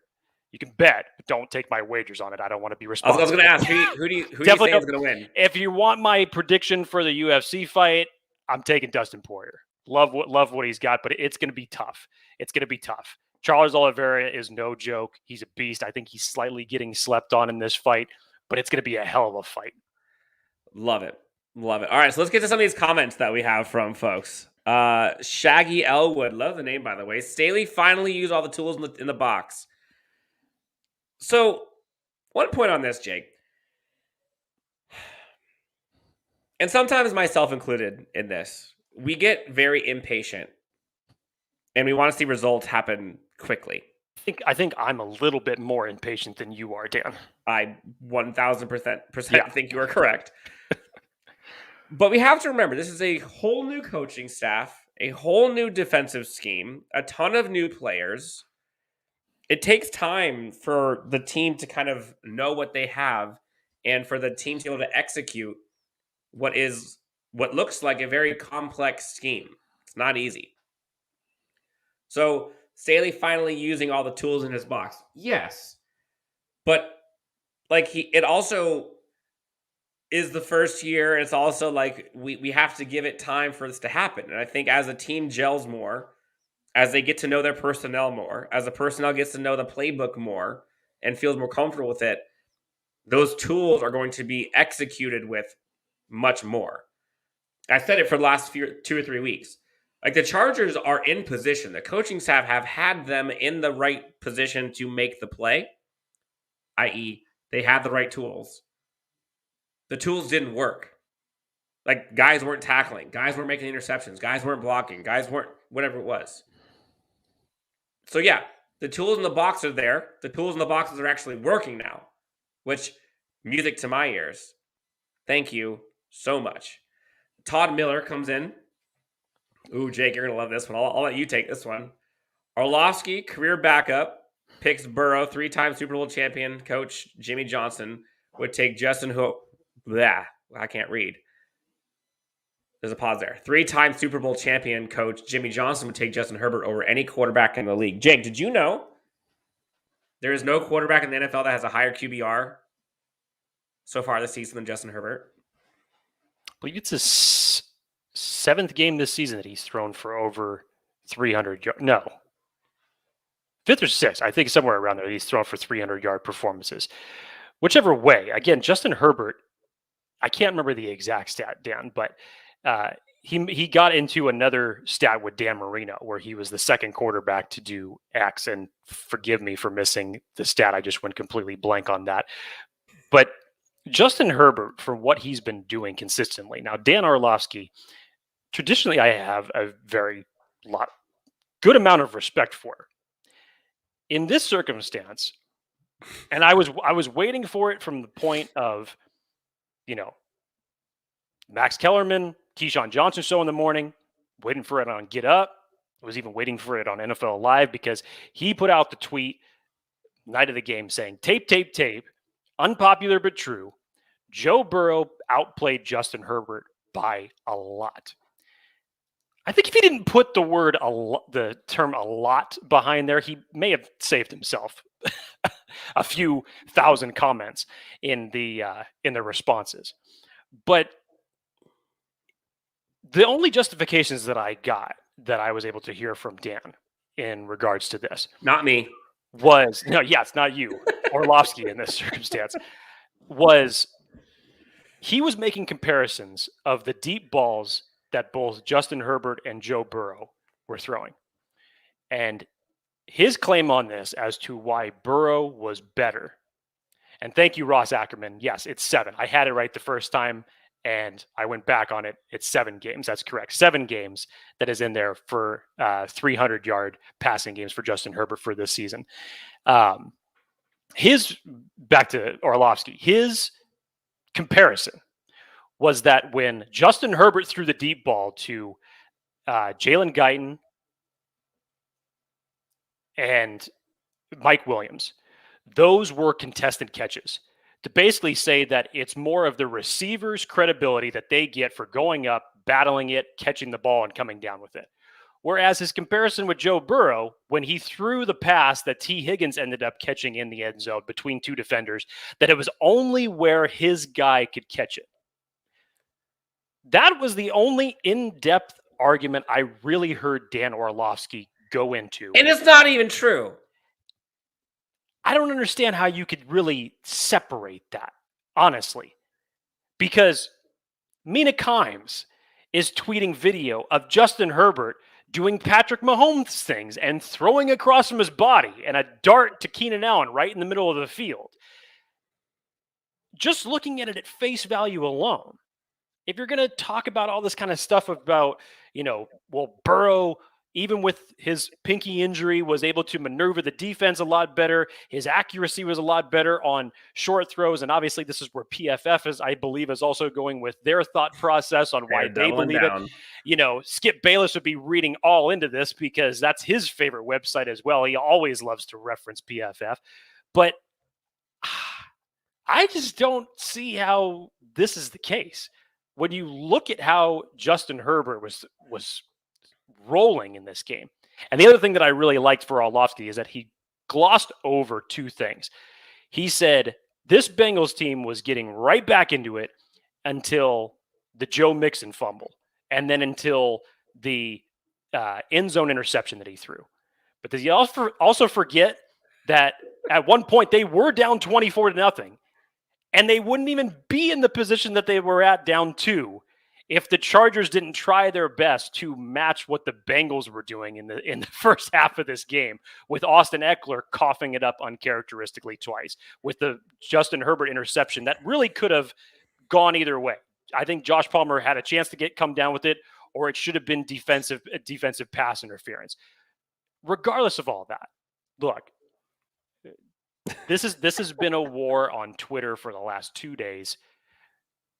[SPEAKER 8] You can bet, but don't take my wagers on it. I don't want to be responsible.
[SPEAKER 9] I was going to ask, who do you think is going to win?
[SPEAKER 8] If you want my prediction for the UFC fight, I'm taking Dustin Poirier. Love what he's got, but it's going to be tough. It's going to be tough. Charles Oliveira is no joke. He's a beast. I think he's slightly getting slept on in this fight, but it's going to be a hell of a fight.
[SPEAKER 9] Love it. Love it. All right, so let's get to some of these comments that we have from folks. Shaggy Elwood, love the name, by the way. Staley finally used all the tools in the box. So, one point on this, Jake, and sometimes myself included in this, we get very impatient and we want to see results happen quickly.
[SPEAKER 8] I think I'm a little bit more impatient than you are, Dan.
[SPEAKER 9] I 1,000% think you are correct. But we have to remember, this is a whole new coaching staff, a whole new defensive scheme, a ton of new players. It takes time for the team to kind of know what they have and for the team to be able to execute what looks like a very complex scheme. It's not easy. So Staley finally using all the tools in his box. Yes. But it also is the first year. And it's also like we have to give it time for this to happen. And I think as a team gels more, as they get to know their personnel more, as the personnel gets to know the playbook more and feels more comfortable with it, those tools are going to be executed with much more. I said it for the last 2 or 3 weeks. Like, the Chargers are in position. The coaching staff have had them in the right position to make the play, i.e., they had the right tools. The tools didn't work. Like, guys weren't tackling. Guys weren't making interceptions. Guys weren't blocking. Guys weren't whatever it was. So, yeah, the tools in the box are there. The tools in the boxes are actually working now, which, music to my ears. Thank you so much. Todd Miller comes in. Ooh, Jake, you're going to love this one. I'll let you take this one. Orlovsky, career backup, picks Burrow, 3-time Super Bowl champion coach Jimmy Johnson would take Justin I can't read. There's a pause there. 3-time Super Bowl champion coach Jimmy Johnson would take Justin Herbert over any quarterback in the league. Jake, did you know there is no quarterback in the NFL that has a higher QBR so far this season than Justin Herbert?
[SPEAKER 8] I believe it's his 7th game this season that he's thrown for over 300 yards. No. 5th or 6th. I think somewhere around there he's thrown for 300-yard performances. Whichever way. Again, Justin Herbert, I can't remember the exact stat, Dan, but he got into another stat with Dan Marino where he was the second quarterback to do X, and forgive me for missing the stat. I just went completely blank on that. But Justin Herbert, for what he's been doing consistently. Now, Dan Orlovsky, traditionally I have a good amount of respect for. In this circumstance, and I was waiting for it from the point of, Max Kellerman, Keyshawn Johnson show in the morning, waiting for it on Get Up. I was even waiting for it on NFL Live because he put out the tweet night of the game saying, tape, unpopular but true, Joe Burrow outplayed Justin Herbert by a lot. I think if he didn't put the term "a lot" behind there, he may have saved himself a few thousand comments in the responses. But the only justifications that I got that I was able to hear from Dan in regards to this,
[SPEAKER 9] not me,
[SPEAKER 8] it's not you, Orlovsky in this circumstance, was he was making comparisons of the deep balls that both Justin Herbert and Joe Burrow were throwing. And his claim on this as to why Burrow was better. And thank you, Ross Ackerman. Yes, it's 7. I had it right the first time, and I went back on it. It's 7 games. That's correct. 7 games that is in there for 300-yard passing games for Justin Herbert for this season. Back to Orlovsky, his comparison was that when Justin Herbert threw the deep ball to Jalen Guyton and Mike Williams, those were contested catches. To basically say that it's more of the receiver's credibility that they get for going up, battling it, catching the ball, and coming down with it. Whereas his comparison with Joe Burrow, when he threw the pass that T. Higgins ended up catching in the end zone between 2 defenders, that it was only where his guy could catch it. That was the only in-depth argument I really heard Dan Orlovsky go into.
[SPEAKER 9] And it's not even true.
[SPEAKER 8] I don't understand how you could really separate that, honestly. Because Mina Kimes is tweeting video of Justin Herbert doing Patrick Mahomes things and throwing across from his body and a dart to Keenan Allen right in the middle of the field. Just looking at it at face value alone, if you're going to talk about all this kind of stuff about, Burrow, even with his pinky injury, was able to maneuver the defense a lot better. His accuracy was a lot better on short throws. And obviously this is where PFF I believe is also going with their thought process on why they believe it. Skip Bayless would be reading all into this because that's his favorite website as well. He always loves to reference PFF. But I just don't see how this is the case. When you look at how Justin Herbert was rolling in this game. And the other thing that I really liked for Orlovsky is that he glossed over 2 things. He said this Bengals team was getting right back into it until the Joe Mixon fumble and then until the end zone interception that he threw. But does he also forget that at one point they were down 24-0 And they wouldn't even be in the position that they were at down 2 if the Chargers didn't try their best to match what the Bengals were doing in the first half of this game, with Austin Eckler coughing it up uncharacteristically twice, with the Justin Herbert interception that really could have gone either way. I think Josh Palmer had a chance to come down with it, or it should have been defensive pass interference. Regardless of all that, look, this has been a war on Twitter for the last 2 days.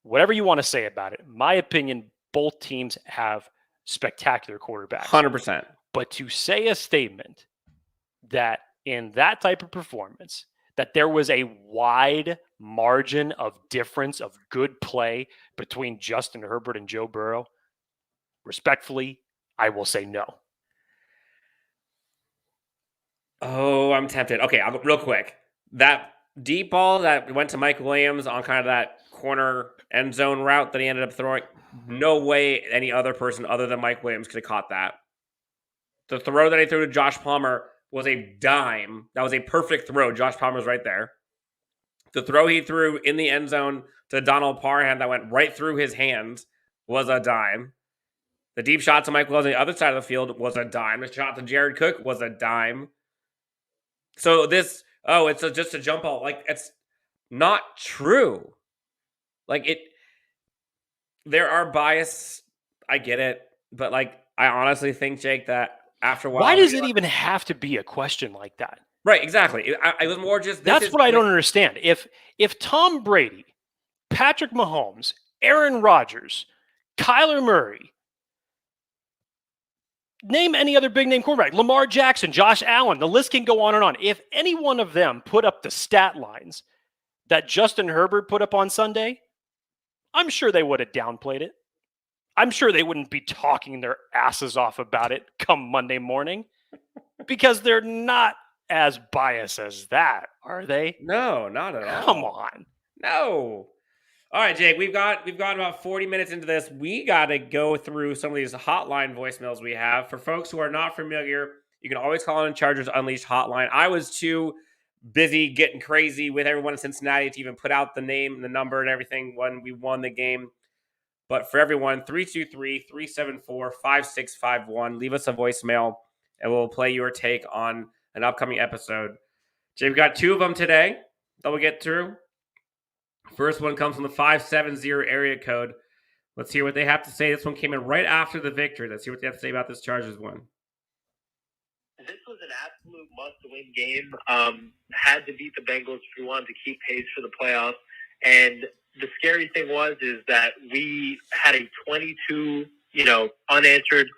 [SPEAKER 8] Whatever you want to say about it, in my opinion, both teams have spectacular quarterbacks.
[SPEAKER 9] 100%.
[SPEAKER 8] But to say a statement that in that type of performance, that there was a wide margin of difference of good play between Justin Herbert and Joe Burrow, respectfully, I will say no.
[SPEAKER 9] Oh, I'm tempted. Okay, I'll go real quick. That deep ball that went to Mike Williams on kind of that corner end zone route that he ended up throwing, no way any other person other than Mike Williams could have caught that. The throw that he threw to Josh Palmer was a dime. That was a perfect throw. Josh Palmer's right there. The throw he threw in the end zone to Donald Parham that went right through his hands was a dime. The deep shot to Mike Williams on the other side of the field was a dime. The shot to Jared Cook was a dime. So this, it's just a jump ball. Like, it's not true. Like, there are bias. I get it. But, like, I honestly think, Jake, that after a while.
[SPEAKER 8] Why does it even have to be a question like that?
[SPEAKER 9] Right, exactly. I was more just.
[SPEAKER 8] That's what I don't understand. If Tom Brady, Patrick Mahomes, Aaron Rodgers, Kyler Murray, name any other big name quarterback, Lamar Jackson, Josh Allen, the list can go on and on. If any one of them put up the stat lines that Justin Herbert put up on Sunday, I'm sure they would have downplayed it. I'm sure they wouldn't be talking their asses off about it come Monday morning, because they're not as biased as that, are they?
[SPEAKER 9] No, not at all.
[SPEAKER 8] Come on.
[SPEAKER 9] No. All right, Jake, we've got about 40 minutes into this. We got to go through some of these hotline voicemails we have. For folks who are not familiar, you can always call in Chargers Unleashed hotline. I was too busy getting crazy with everyone in Cincinnati to even put out the name, the number, and everything when we won the game. But for everyone, 323-374-5651. Leave us a voicemail, and we'll play your take on an upcoming episode. Jay, we've got 2 of them today that we'll get through. First one comes from the 570 area code. Let's hear what they have to say. This one came in right after the victory. Let's hear what they have to say about this Chargers win.
[SPEAKER 10] This was an absolute must-win game. Had to beat the Bengals if we wanted to keep pace for the playoffs. And the scary thing is that we had a 22, unanswered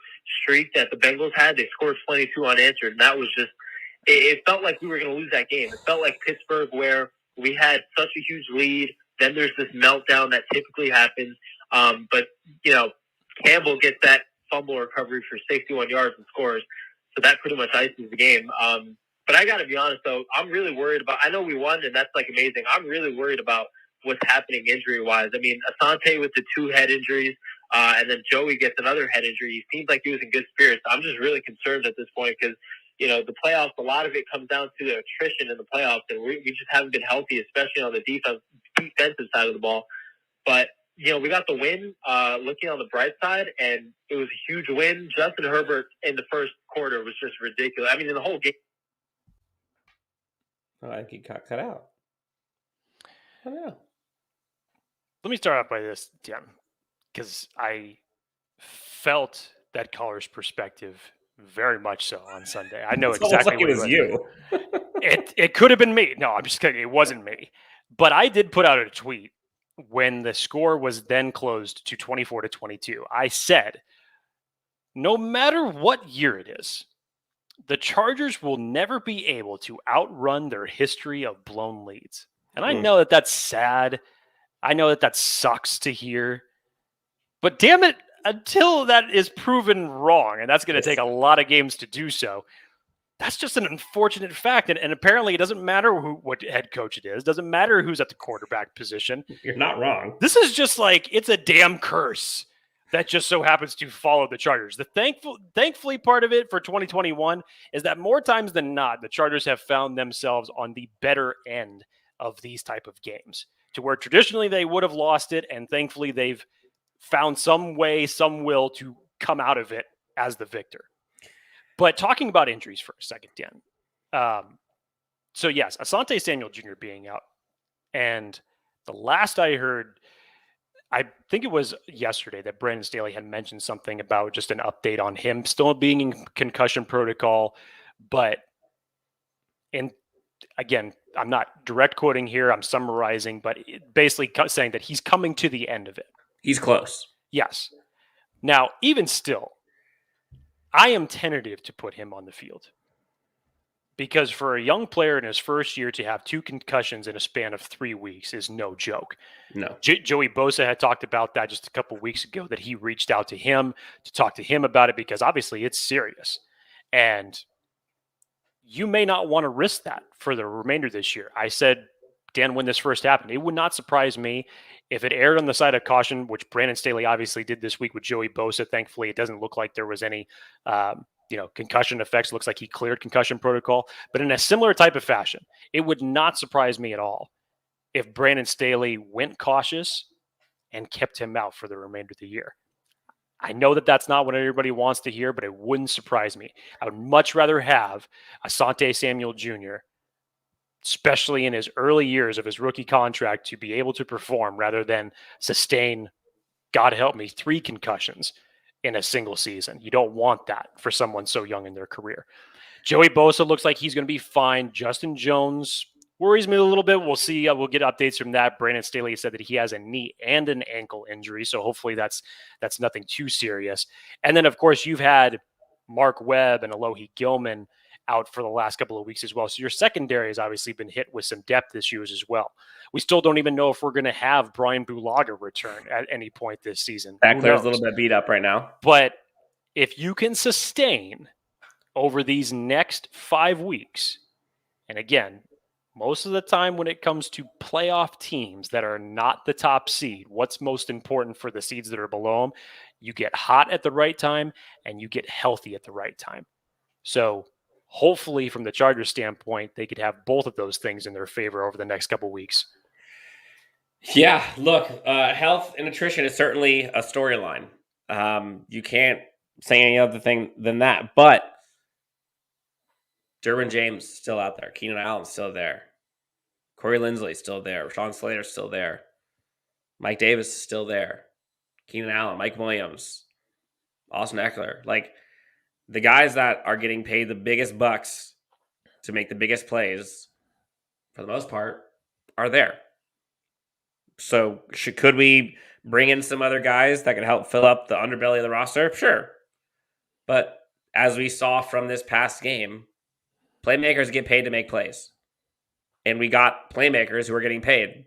[SPEAKER 10] streak that the Bengals had. They scored 22 unanswered, and that was just – it felt like we were going to lose that game. It felt like Pittsburgh, where we had such a huge lead. Then there's this meltdown that typically happens. But Campbell gets that fumble recovery for 61 yards and scores. So that pretty much ices the game. But I got to be honest, though, I'm really worried about – I know we won, and that's, amazing. I'm really worried about what's happening injury-wise. I mean, Asante with the 2 head injuries, and then Joey gets another head injury. He seems like he was in good spirits. I'm just really concerned at this point because, the playoffs, a lot of it comes down to the attrition in the playoffs, and we just haven't been healthy, especially on the defensive side of the ball. But, we got the win, looking on the bright side, and it was a huge win. Justin Herbert in the first quarter was just ridiculous. I mean, in the whole game.
[SPEAKER 9] Oh, I think he got cut out. I don't know.
[SPEAKER 8] Let me start off by this, Tim, because I felt that caller's perspective very much so on Sunday. I know exactly
[SPEAKER 9] what it was. You.
[SPEAKER 8] It could have been me. No, I'm just kidding. It wasn't me. But I did put out a tweet when the score was then closed to 24-22. I said, no matter what year it is, the Chargers will never be able to outrun their history of blown leads. And I know that that's sad. I know that sucks to hear. But damn it, until that is proven wrong, and that's going to take a lot of games to do so, that's just an unfortunate fact. And apparently it doesn't matter what head coach it is. It doesn't matter who's at the quarterback position.
[SPEAKER 9] You're not wrong.
[SPEAKER 8] This is just it's a damn curse that just so happens to follow the Chargers. The thankfully part of it for 2021 is that more times than not, the Chargers have found themselves on the better end of these type of games. to where traditionally they would have lost it, and thankfully they've found some way, some will to come out of it as the victor. But talking about injuries for a second, Dan. So yes, Asante Samuel Jr. being out. And the last I heard, I think it was yesterday, that Brandon Staley had mentioned something about just an update on him still being in concussion protocol. But, and again, I'm not direct quoting here, I'm summarizing, but basically saying that he's coming to the end of it.
[SPEAKER 9] He's close.
[SPEAKER 8] Yes. Now, even still, I am tentative to put him on the field. Because for a young player in his first year to have 2 concussions in a span of 3 weeks is no joke.
[SPEAKER 9] No.
[SPEAKER 8] Joey Bosa had talked about that just a couple weeks ago, that he reached out to him to talk to him about it because obviously it's serious. And you may not want to risk that for the remainder of this year. I said, Dan, when this first happened, it would not surprise me if it erred on the side of caution, which Brandon Staley obviously did this week with Joey Bosa. Thankfully, it doesn't look like there was any concussion effects. Looks like he cleared concussion protocol. But in a similar type of fashion, it would not surprise me at all if Brandon Staley went cautious and kept him out for the remainder of the year. I know that that's not what everybody wants to hear, but it wouldn't surprise me. I would much rather have Asante Samuel Jr., especially in his early years of his rookie contract, to be able to perform rather than sustain, God help me, 3 concussions in a single season. You don't want that for someone so young in their career. Joey Bosa looks like he's going to be fine. Justin Jones worries me a little bit. We'll see. We'll get updates from that. Brandon Staley said that he has a knee and an ankle injury, so hopefully that's nothing too serious. And then, of course, you've had Mark Webb and Alohi Gilman out for the last couple of weeks as well. So your secondary has obviously been hit with some depth issues as well. We still don't even know if we're going to have Brian Bulaga return at any point this season.
[SPEAKER 9] Eckler's a little bit beat up right now.
[SPEAKER 8] But if you can sustain over these next 5 weeks, and again, most of the time when it comes to playoff teams that are not the top seed, what's most important for the seeds that are below them? You get hot at the right time and you get healthy at the right time. So hopefully from the Chargers standpoint, they could have both of those things in their favor over the next couple of weeks.
[SPEAKER 9] Yeah, look, health and nutrition is certainly a storyline. You can't say any other thing than that. But Derwin James is still out there. Keenan Allen's still there. Corey Linsley's still there. Rashawn Slater's still there. Mike Davis is still there. Keenan Allen, Mike Williams, Austin Eckler. Like, the guys that are getting paid the biggest bucks to make the biggest plays, for the most part, are there. So could we bring in some other guys that could help fill up the underbelly of the roster? Sure. But as we saw from this past game, playmakers get paid to make plays. And we got playmakers who are getting paid.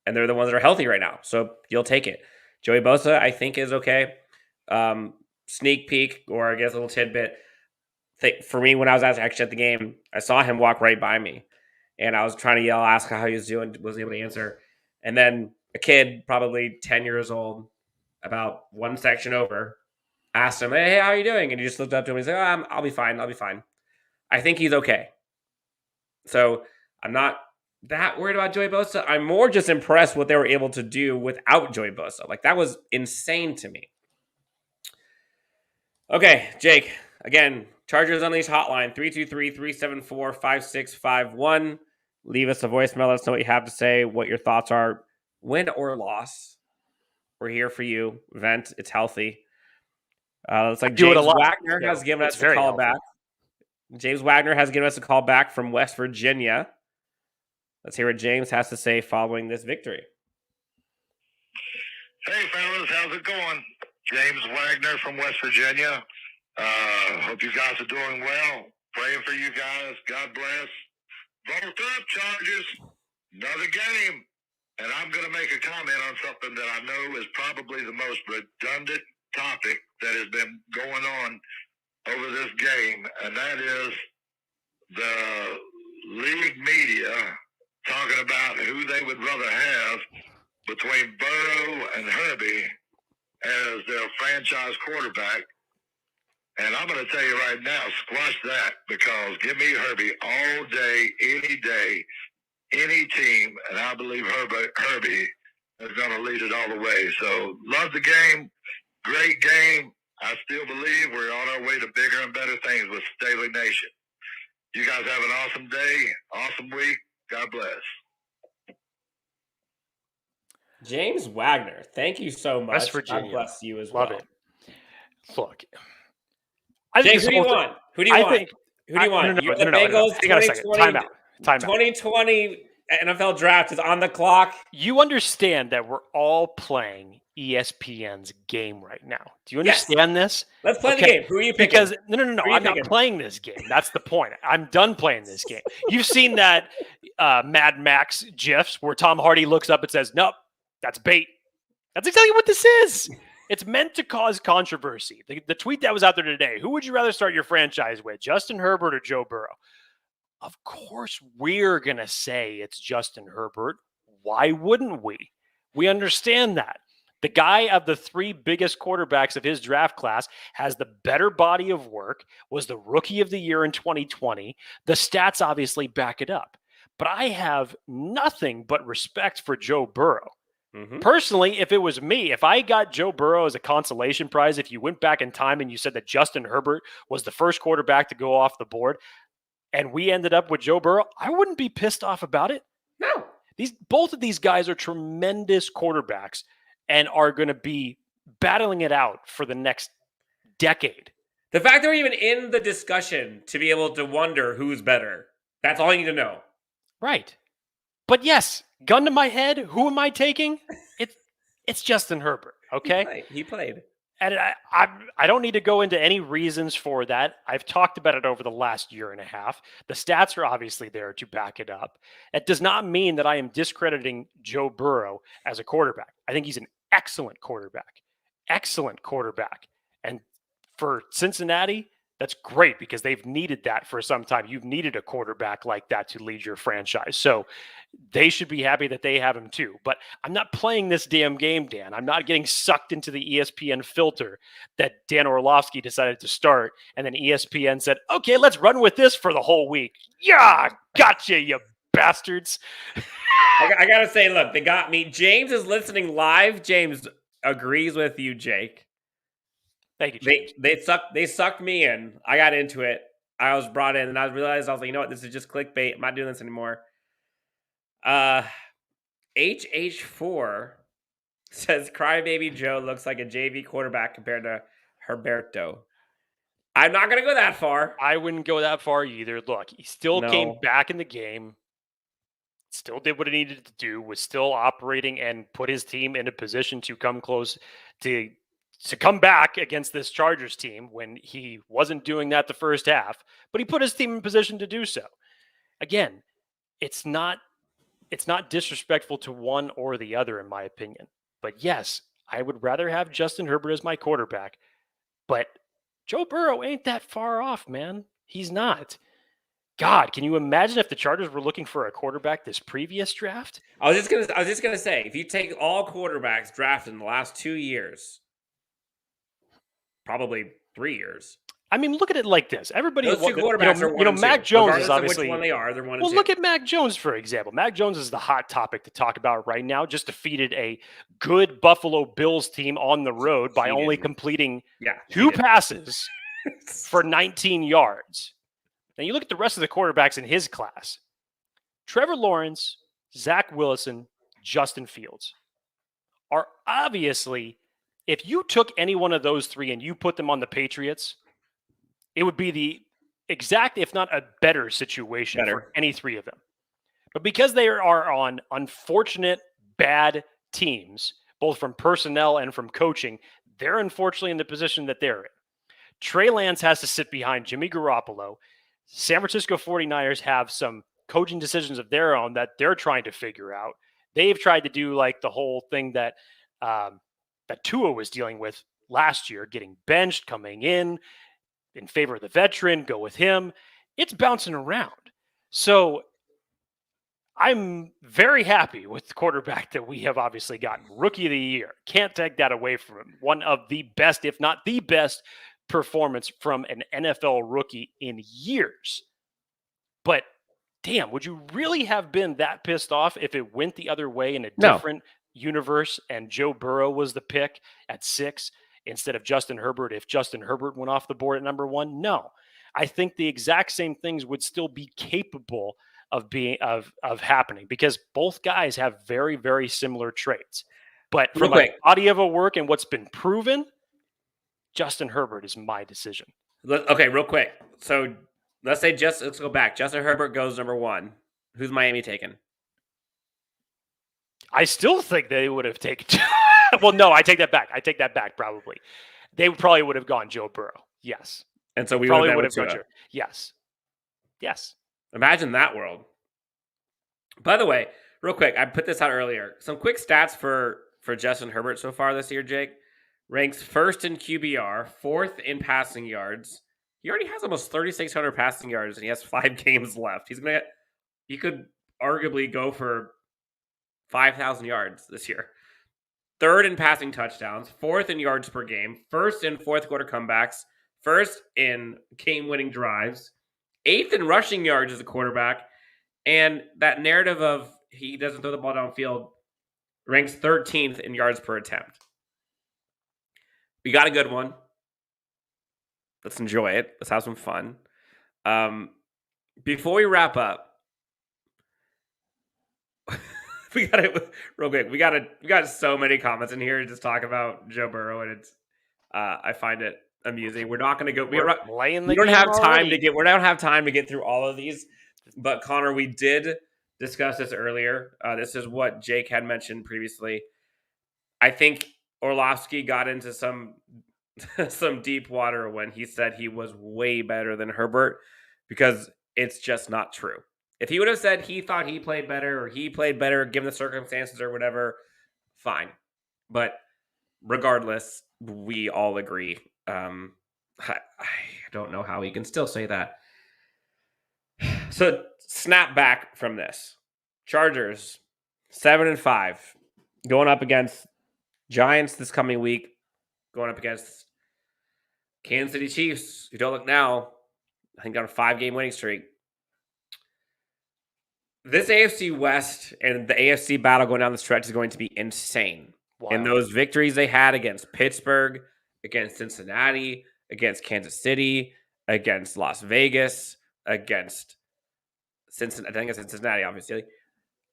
[SPEAKER 9] And they're the ones that are healthy right now. So you'll take it. Joey Bosa, I think, is okay. Sneak peek, or I guess a little tidbit. For me, when I was actually at the game, I saw him walk right by me. And I was trying to yell, ask how he was doing, wasn't able to answer. And then a kid, probably 10 years old, about one section over, asked him, hey, how are you doing? And he just looked up to him and he said, I'll be fine. I think he's okay. So I'm not that worried about Joey Bosa. I'm more just impressed what they were able to do without Joey Bosa. Like, that was insane to me. Okay, Jake, again, Chargers Unleashed hotline, 323-374-5651. Leave us a voicemail. Let us know what you have to say, what your thoughts are. Win or loss, we're here for you. Vent. It's healthy. It's like James Wagner has given us a call back. James Wagner has given us a call back from West Virginia. Let's hear what James has to say following this victory.
[SPEAKER 11] Hey, fellas. How's it going? James Wagner from West Virginia. Hope you guys are doing well. Praying for you guys. God bless. Vote up, Chargers. Another game. And I'm going to make a comment on something that I know is probably the most redundant topic that has been going on over this game, and that is the league media talking about who they would rather have between Burrow and Herbert as their franchise quarterback. And I'm going to tell you right now, squash that, because give me Herbert all day, any day. any team, and I believe Herbie is going to lead it all the way. So love the game. Great game. I still believe we're on our way to bigger and better things with Staley Nation. You guys have an awesome day, awesome week. God bless.
[SPEAKER 9] James Wagner, thank you so much.
[SPEAKER 8] West Virginia.
[SPEAKER 9] God bless you as
[SPEAKER 8] Love
[SPEAKER 9] well.
[SPEAKER 8] it. Look,
[SPEAKER 9] James, who do you want? Who do you want? Who do you want?
[SPEAKER 8] No,
[SPEAKER 9] You're the
[SPEAKER 8] no,
[SPEAKER 9] Bengals.
[SPEAKER 8] hang on a second. Time out.
[SPEAKER 9] 2020 NFL draft is on the clock.
[SPEAKER 8] You understand that we're all playing ESPN's game right now. Do you understand this?
[SPEAKER 9] Let's play the game. Who are you picking?
[SPEAKER 8] Because no, I'm not playing this game. That's the point. I'm done playing this game. You've seen that Mad Max GIFs where Tom Hardy looks up and says, "Nope, that's bait." That's exactly what this is. It's meant to cause controversy. The tweet that was out there today, who would you rather start your franchise with, Justin Herbert or Joe Burrow? Of course, we're going to say it's Justin Herbert. Why wouldn't we? We understand that. The guy of the three biggest quarterbacks of his draft class has the better body of work, was the rookie of the year in 2020. The stats obviously back it up. But I have nothing but respect for Joe Burrow.
[SPEAKER 9] Mm-hmm.
[SPEAKER 8] Personally, if it was me, if I got Joe Burrow as a consolation prize, if you went back in time and you said that Justin Herbert was the first quarterback to go off the board, and we ended up with Joe Burrow, I wouldn't be pissed off about it.
[SPEAKER 9] No.
[SPEAKER 8] Both of these guys are tremendous quarterbacks and are going to be battling it out for the next decade.
[SPEAKER 9] The fact that we're even in the discussion to be able to wonder who's better, that's all you need to know.
[SPEAKER 8] Right. But yes, gun to my head, who am I taking? It's Justin Herbert, okay?
[SPEAKER 9] He played.
[SPEAKER 8] And I don't need to go into any reasons for that. I've talked about it over the last year and a half. The stats are obviously there to back it up. It does not mean that I am discrediting Joe Burrow as a quarterback. I think he's an excellent quarterback. Excellent quarterback. And for Cincinnati, that's great because they've needed that for some time. You've needed a quarterback like that to lead your franchise. So they should be happy that they have him too. But I'm not playing this damn game, Dan. I'm not getting sucked into the ESPN filter that Dan Orlovsky decided to start. And then ESPN said, okay, let's run with this for the whole week. Yeah, gotcha, you bastards.
[SPEAKER 9] I got to say, look, they got me. James is listening live. James agrees with you, Jake.
[SPEAKER 8] Thank you, James.
[SPEAKER 9] They sucked me in. I got into it. I was brought in, and I realized, I was like, you know what? This is just clickbait. I'm not doing this anymore. HH4 says Crybaby Joe looks like a JV quarterback compared to Herberto. I'm not going to go that far.
[SPEAKER 8] I wouldn't go that far either. Look, he still came back in the game, still did what he needed to do, was still operating and put his team in a position to come close to come back against this Chargers team when he wasn't doing that the first half, but he put his team in position to do so. Again, it's not disrespectful to one or the other, in my opinion. But yes, I would rather have Justin Herbert as my quarterback. But Joe Burrow ain't that far off, man. He's not. God, can you imagine if the Chargers were looking for a quarterback this previous draft?
[SPEAKER 9] I was just gonna say, if you take all quarterbacks drafted in the last 2 years, probably 3 years.
[SPEAKER 8] I mean, look at it like this. Everybody,
[SPEAKER 9] those two quarterbacks are one and
[SPEAKER 8] Mac
[SPEAKER 9] two.
[SPEAKER 8] Jones
[SPEAKER 9] Regardless
[SPEAKER 8] is obviously
[SPEAKER 9] of which one they are. They're one and
[SPEAKER 8] well,
[SPEAKER 9] two.
[SPEAKER 8] look at Mac Jones, for example. Mac Jones is the hot topic to talk about right now. Just defeated a good Buffalo Bills team on the road by only completing 2 passes for 19 yards. Then you look at the rest of the quarterbacks in his class. Trevor Lawrence, Zach Wilson, Justin Fields are obviously, if you took any one of those three and you put them on the Patriots, it would be the exact, if not a better situation for any three of them. But because they are on unfortunate, bad teams, both from personnel and from coaching, they're unfortunately in the position that they're in. Trey Lance has to sit behind Jimmy Garoppolo. San Francisco 49ers have some coaching decisions of their own that they're trying to figure out. They've tried to do like the whole thing that Tua was dealing with last year, getting benched, coming in favor of the veteran, go with him. It's bouncing around. So I'm very happy with the quarterback that we have obviously gotten. Rookie of the year. Can't take that away from him. One of the best, if not the best, performance from an NFL rookie in years. But damn, would you really have been that pissed off if it went the other way in a different universe and Joe Burrow was the pick at 6 instead of Justin Herbert if Justin Herbert went off the board at number 1? No. I think the exact same things would still be capable of being of happening because both guys have very, very similar traits. But from a body of a work and what's been proven, Justin Herbert is my decision.
[SPEAKER 9] Okay, real quick. So let's go back. Justin Herbert goes number 1. Who's Miami taking?
[SPEAKER 8] I still think they would have taken. Well, no, I take that back. Probably, they probably would have gone Joe Burrow. Yes,
[SPEAKER 9] and so we
[SPEAKER 8] probably would have gone Joe. Yes.
[SPEAKER 9] Imagine that world. By the way, real quick, I put this out earlier. Some quick stats for Justin Herbert so far this year. Jake ranks 1st in QBR, 4th in passing yards. He already has almost 3,600 passing yards, and he has 5 games left. He could arguably go for 5,000 yards this year. 3rd in passing touchdowns, 4th in yards per game, 1st in fourth quarter comebacks, 1st in game-winning drives, 8th in rushing yards as a quarterback, and that narrative of he doesn't throw the ball downfield ranks 13th in yards per attempt. We got a good one. Let's enjoy it. Let's have some fun. Before we wrap up, we got so many comments in here to just talk about Joe Burrow, and it's I find it amusing. We're not going to go. We don't have time to get through all of these. But Connor, we did discuss this earlier. This is what Jake had mentioned previously. I think Orlovsky got into some deep water when he said he was way better than Herbert, because it's just not true. If he would have said he thought he played better or he played better given the circumstances or whatever, fine. But regardless, we all agree. I don't know how he can still say that. So snap back from this. Chargers, 7-5, going up against Giants this coming week, going up against Kansas City Chiefs, who don't look now, I think on a 5-game winning streak. This AFC West and the AFC battle going down the stretch is going to be insane. Wow. And those victories they had against Pittsburgh, against Cincinnati, against Kansas City, against Las Vegas, against Cincinnati, I think it's Cincinnati, obviously.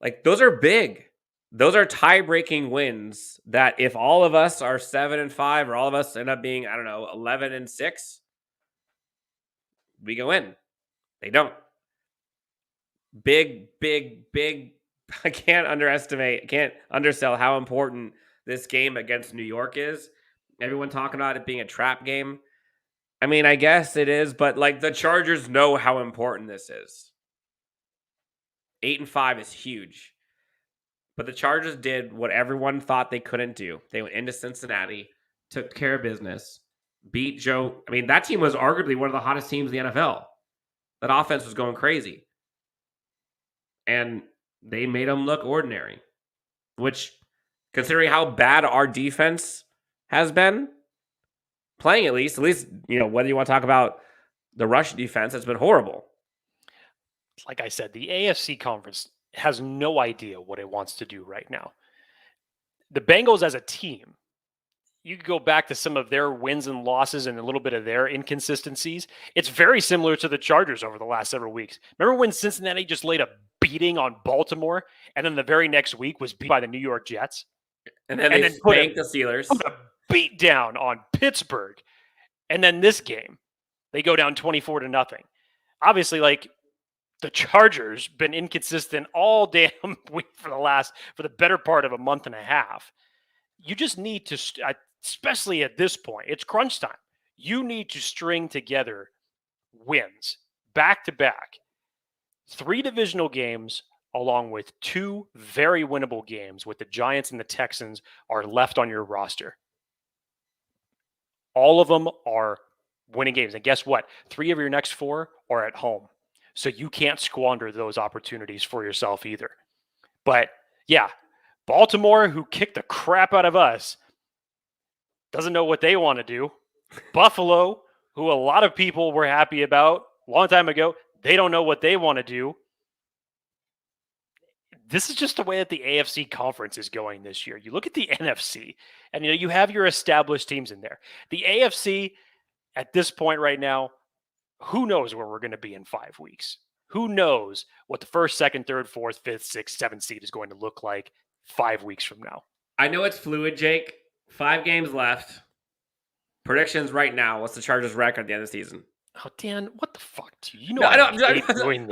[SPEAKER 9] Like, those are big. Those are tie-breaking wins that if all of us are 7-5 or all of us end up being, 11-6, we go in. They don't. Big. I can't undersell how important this game against New York is. Everyone talking about it being a trap game. I mean, I guess it is, but the Chargers know how important this is. 8-5 is huge. But the Chargers did what everyone thought they couldn't do. They went into Cincinnati, took care of business, beat Joe. I mean, that team was arguably one of the hottest teams in the NFL. That offense was going crazy. And they made them look ordinary. Which, considering how bad our defense has been, playing at least, whether you want to talk about the rush defense, it's been horrible.
[SPEAKER 8] Like I said, the AFC conference has no idea what it wants to do right now. The Bengals as a team, you could go back to some of their wins and losses and a little bit of their inconsistencies. It's very similar to the Chargers over the last several weeks. Remember when Cincinnati just laid a beating on Baltimore and then the very next week was beat by the New York Jets?
[SPEAKER 9] And then they spanked the Steelers.
[SPEAKER 8] Put a beat down on Pittsburgh. And then this game, they go down 24-0. Obviously, the Chargers been inconsistent all damn week for the better part of a month and a half. You just need to, especially at this point, it's crunch time. You need to string together wins back to back. 3 divisional games along with 2 very winnable games with the Giants and the Texans are left on your roster. All of them are winning games. And guess what? 3 of your next 4 are at home. So you can't squander those opportunities for yourself either. But yeah, Baltimore, who kicked the crap out of us, doesn't know what they want to do. Buffalo, who a lot of people were happy about a long time ago, they don't know what they want to do. this is just the way that the AFC conference is going this year. You look at the NFC, and you have your established teams in there. The AFC, at this point right now, who knows where we're going to be in 5 weeks? Who knows what the first, second, third, fourth, fifth, sixth, seventh seed is going to look like 5 weeks from now?
[SPEAKER 9] I know it's fluid, Jake. 5 games left. Predictions right now. What's the Chargers' record at the end of the season?
[SPEAKER 8] Oh, Dan, what the fuck do you know?
[SPEAKER 9] No, I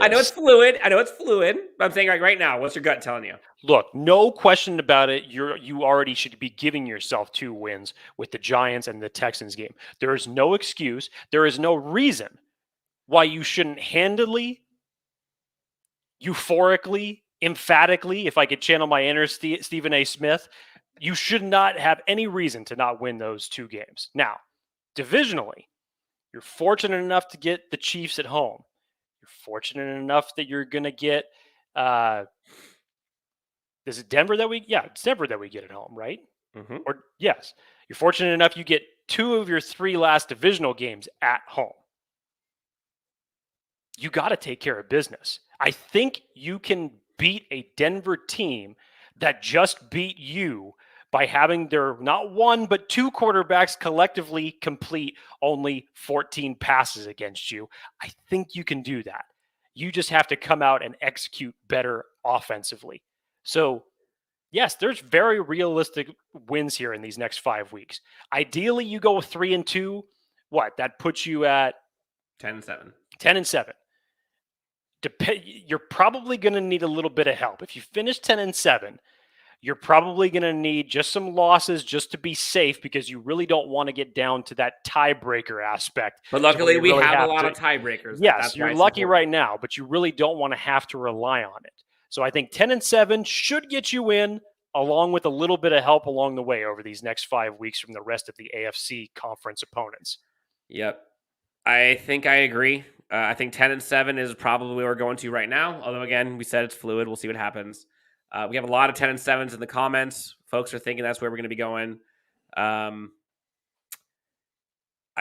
[SPEAKER 9] know it's fluid. But I'm saying right now, what's your gut telling you?
[SPEAKER 8] Look, no question about it. You already should be giving yourself 2 wins with the Giants and the Texans game. There is no excuse. There is no reason why you shouldn't handily, euphorically, emphatically, if I could channel my inner Stephen A. Smith, you should not have any reason to not win those 2 games. Now, divisionally, you're fortunate enough to get the Chiefs at home. You're fortunate enough that you're going to get is it Denver that it's Denver that we get at home, right?
[SPEAKER 9] Mm-hmm.
[SPEAKER 8] Or yes, you're fortunate enough you get 2 of your 3 last divisional games at home. You got to take care of business. I think you can beat a Denver team that just beat you by having their not 1 but 2 quarterbacks collectively complete only 14 passes against you. I think you can do that. You just have to come out and execute better offensively. So, yes, there's very realistic wins here in these next 5 weeks. Ideally, you go 3-2. What? That puts you at
[SPEAKER 9] 10-7.
[SPEAKER 8] 10-7. You're probably going to need a little bit of help. If you finish 10-7, you're probably going to need just some losses just to be safe, because you really don't want to get down to that tiebreaker aspect.
[SPEAKER 9] But luckily, we have a lot of tiebreakers.
[SPEAKER 8] Yes, you're lucky right now, but you really don't want to have to rely on it. So I think 10-7 should get you in, along with a little bit of help along the way over these next 5 weeks from the rest of the AFC conference opponents.
[SPEAKER 9] Yep. I think I agree. I think 10-7 is probably where we're going to right now. Although, again, we said it's fluid. We'll see what happens. We have a lot of 10-7s in the comments. Folks are thinking that's where we're going to be going. I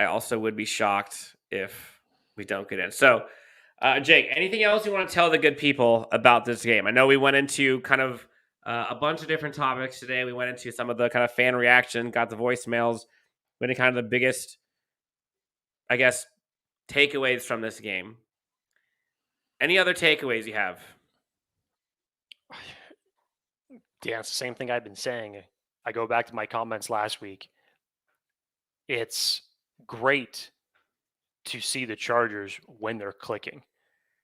[SPEAKER 9] also would be shocked if we don't get in. So, Jake, anything else you want to tell the good people about this game? I know we went into kind of a bunch of different topics today. We went into some of the kind of fan reaction, got the voicemails, went into kind of the biggest, I guess, takeaways from this game. Any other takeaways you have?
[SPEAKER 8] Yeah, it's the same thing I've been saying. I go back to my comments last week. It's great to see the Chargers when they're clicking.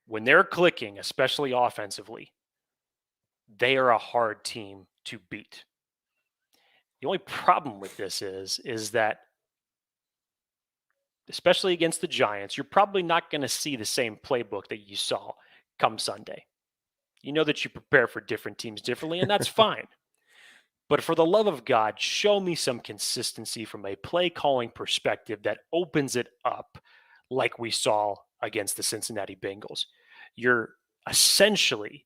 [SPEAKER 8] When they're clicking, especially offensively, they are a hard team to beat. The only problem with this is that, especially against the Giants, you're probably not going to see the same playbook that you saw come Sunday. You know that you prepare for different teams differently, and that's fine. But for the love of God, show me some consistency from a play calling perspective that opens it up like we saw against the Cincinnati Bengals. You're essentially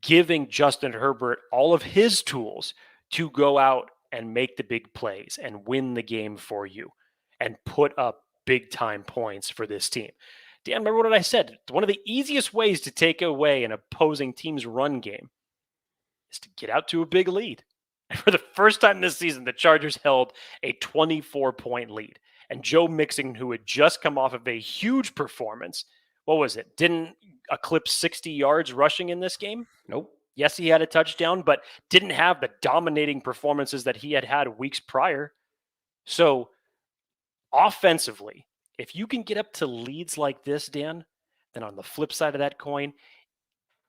[SPEAKER 8] giving Justin Herbert all of his tools to go out and make the big plays and win the game for you and put up big time points for this team. Dan, remember what I said? One of the easiest ways to take away an opposing team's run game is to get out to a big lead. And for the first time this season, the Chargers held a 24-point lead. And Joe Mixon, who had just come off of a huge performance, what was it? Didn't eclipse 60 yards rushing in this game?
[SPEAKER 9] Nope.
[SPEAKER 8] Yes, he had a touchdown, but didn't have the dominating performances that he had weeks prior. So offensively, if you can get up to leads like this, Dan, then on the flip side of that coin,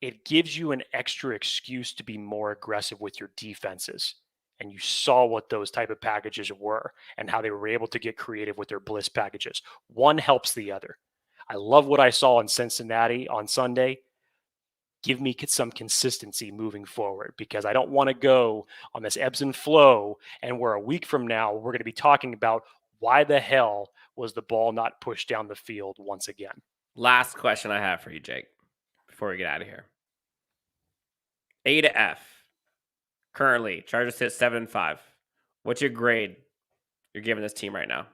[SPEAKER 8] it gives you an extra excuse to be more aggressive with your defenses. And you saw what those type of packages were and how they were able to get creative with their blitz packages. One helps the other. I love what I saw in Cincinnati on Sunday. Give me some consistency moving forward, because I don't want to go on this ebbs and flow and where a week from now we're going to be talking about why the hell was the ball not pushed down the field once again.
[SPEAKER 9] Last question I have for you, Jake, before we get out of here. A to F. Currently, Chargers sit 7-5. What's your grade you're giving this team right now?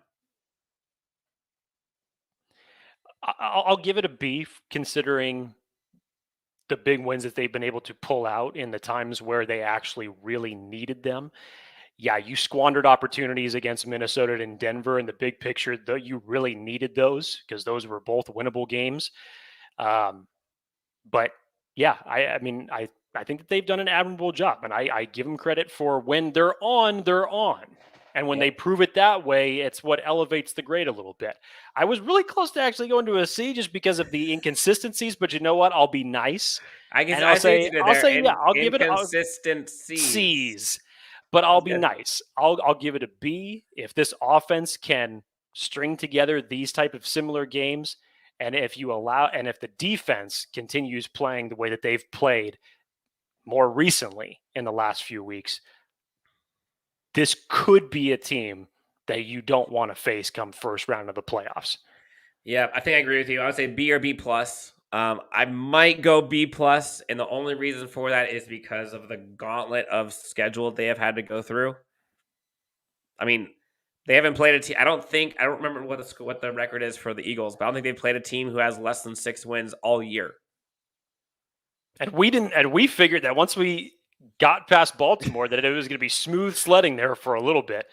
[SPEAKER 8] I'll give it a B, considering the big wins that they've been able to pull out in the times where they actually really needed them. Yeah, you squandered opportunities against Minnesota and Denver in the big picture, though you really needed those because those were both winnable games. But yeah, I mean, I think that they've done an admirable job, and I give them credit for when they're on, they're on. And when they prove it that way, it's what elevates the grade a little bit. I was really close to actually going to a C just because of the inconsistencies, but you know what? I'll be nice.
[SPEAKER 9] I guess
[SPEAKER 8] I'll say
[SPEAKER 9] yeah,
[SPEAKER 8] I'll give it
[SPEAKER 9] inconsistent
[SPEAKER 8] C's. But I'll be nice. I'll give it a B if this offense can string together these type of similar games, and if the defense continues playing the way that they've played more recently in the last few weeks, this could be a team that you don't want to face come first round of the playoffs.
[SPEAKER 9] Yeah, I think I agree with you. I would say B or B plus. I might go B plus, and the only reason for that is because of the gauntlet of schedule they have had to go through. I mean, they haven't played a team. I don't remember what the record is for the Eagles, but I don't think they've played a team who has less than 6 wins all year.
[SPEAKER 8] And we figured that once we got past Baltimore that it was going to be smooth sledding there for a little bit.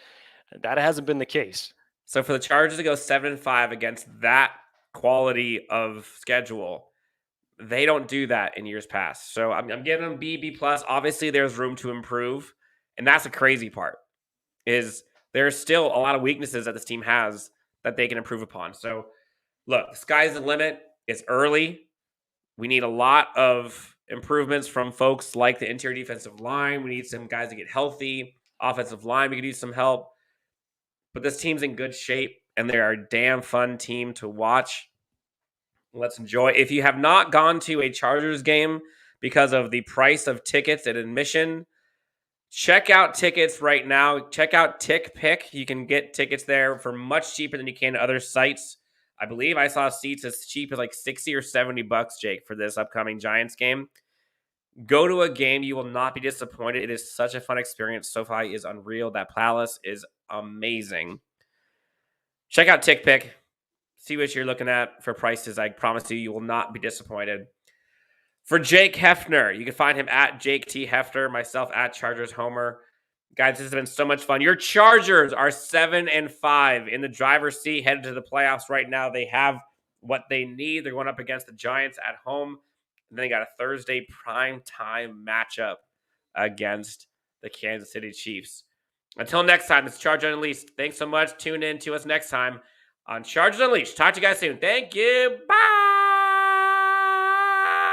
[SPEAKER 8] That hasn't been the case.
[SPEAKER 9] So for the Chargers to go 7-5 against that quality of schedule, they don't do that in years past. So I'm giving them B plus. Obviously, there's room to improve, and that's the crazy part. Is there's still a lot of weaknesses that this team has that they can improve upon. So look, the sky's the limit. It's early. We need a lot of improvements from folks like the interior defensive line. We need some guys to get healthy. Offensive line, we could use some help. But this team's in good shape, and they're a damn fun team to watch. Let's enjoy. If you have not gone to a Chargers game because of the price of tickets and admission, check out tickets right now. Check out TickPick. You can get tickets there for much cheaper than you can at other sites. I believe I saw seats as cheap as like $60 or $70, Jake, for this upcoming Giants game. Go to a game. You will not be disappointed. It is such a fun experience. SoFi is unreal. That Palace is amazing. Check out TickPick. See what you're looking at for prices. I promise you will not be disappointed. For Jake Hefner, you can find him at Jake T. Hefner, myself at Chargers Homer. Guys, this has been so much fun. Your Chargers are 7-5 in the driver's seat, headed to the playoffs right now. They have what they need. They're going up against the Giants at home. And then they got a Thursday primetime matchup against the Kansas City Chiefs. Until next time, it's Chargers Unleashed. Thanks so much. Tune in to us next time on Chargers Unleashed. Talk to you guys soon. Thank you. Bye.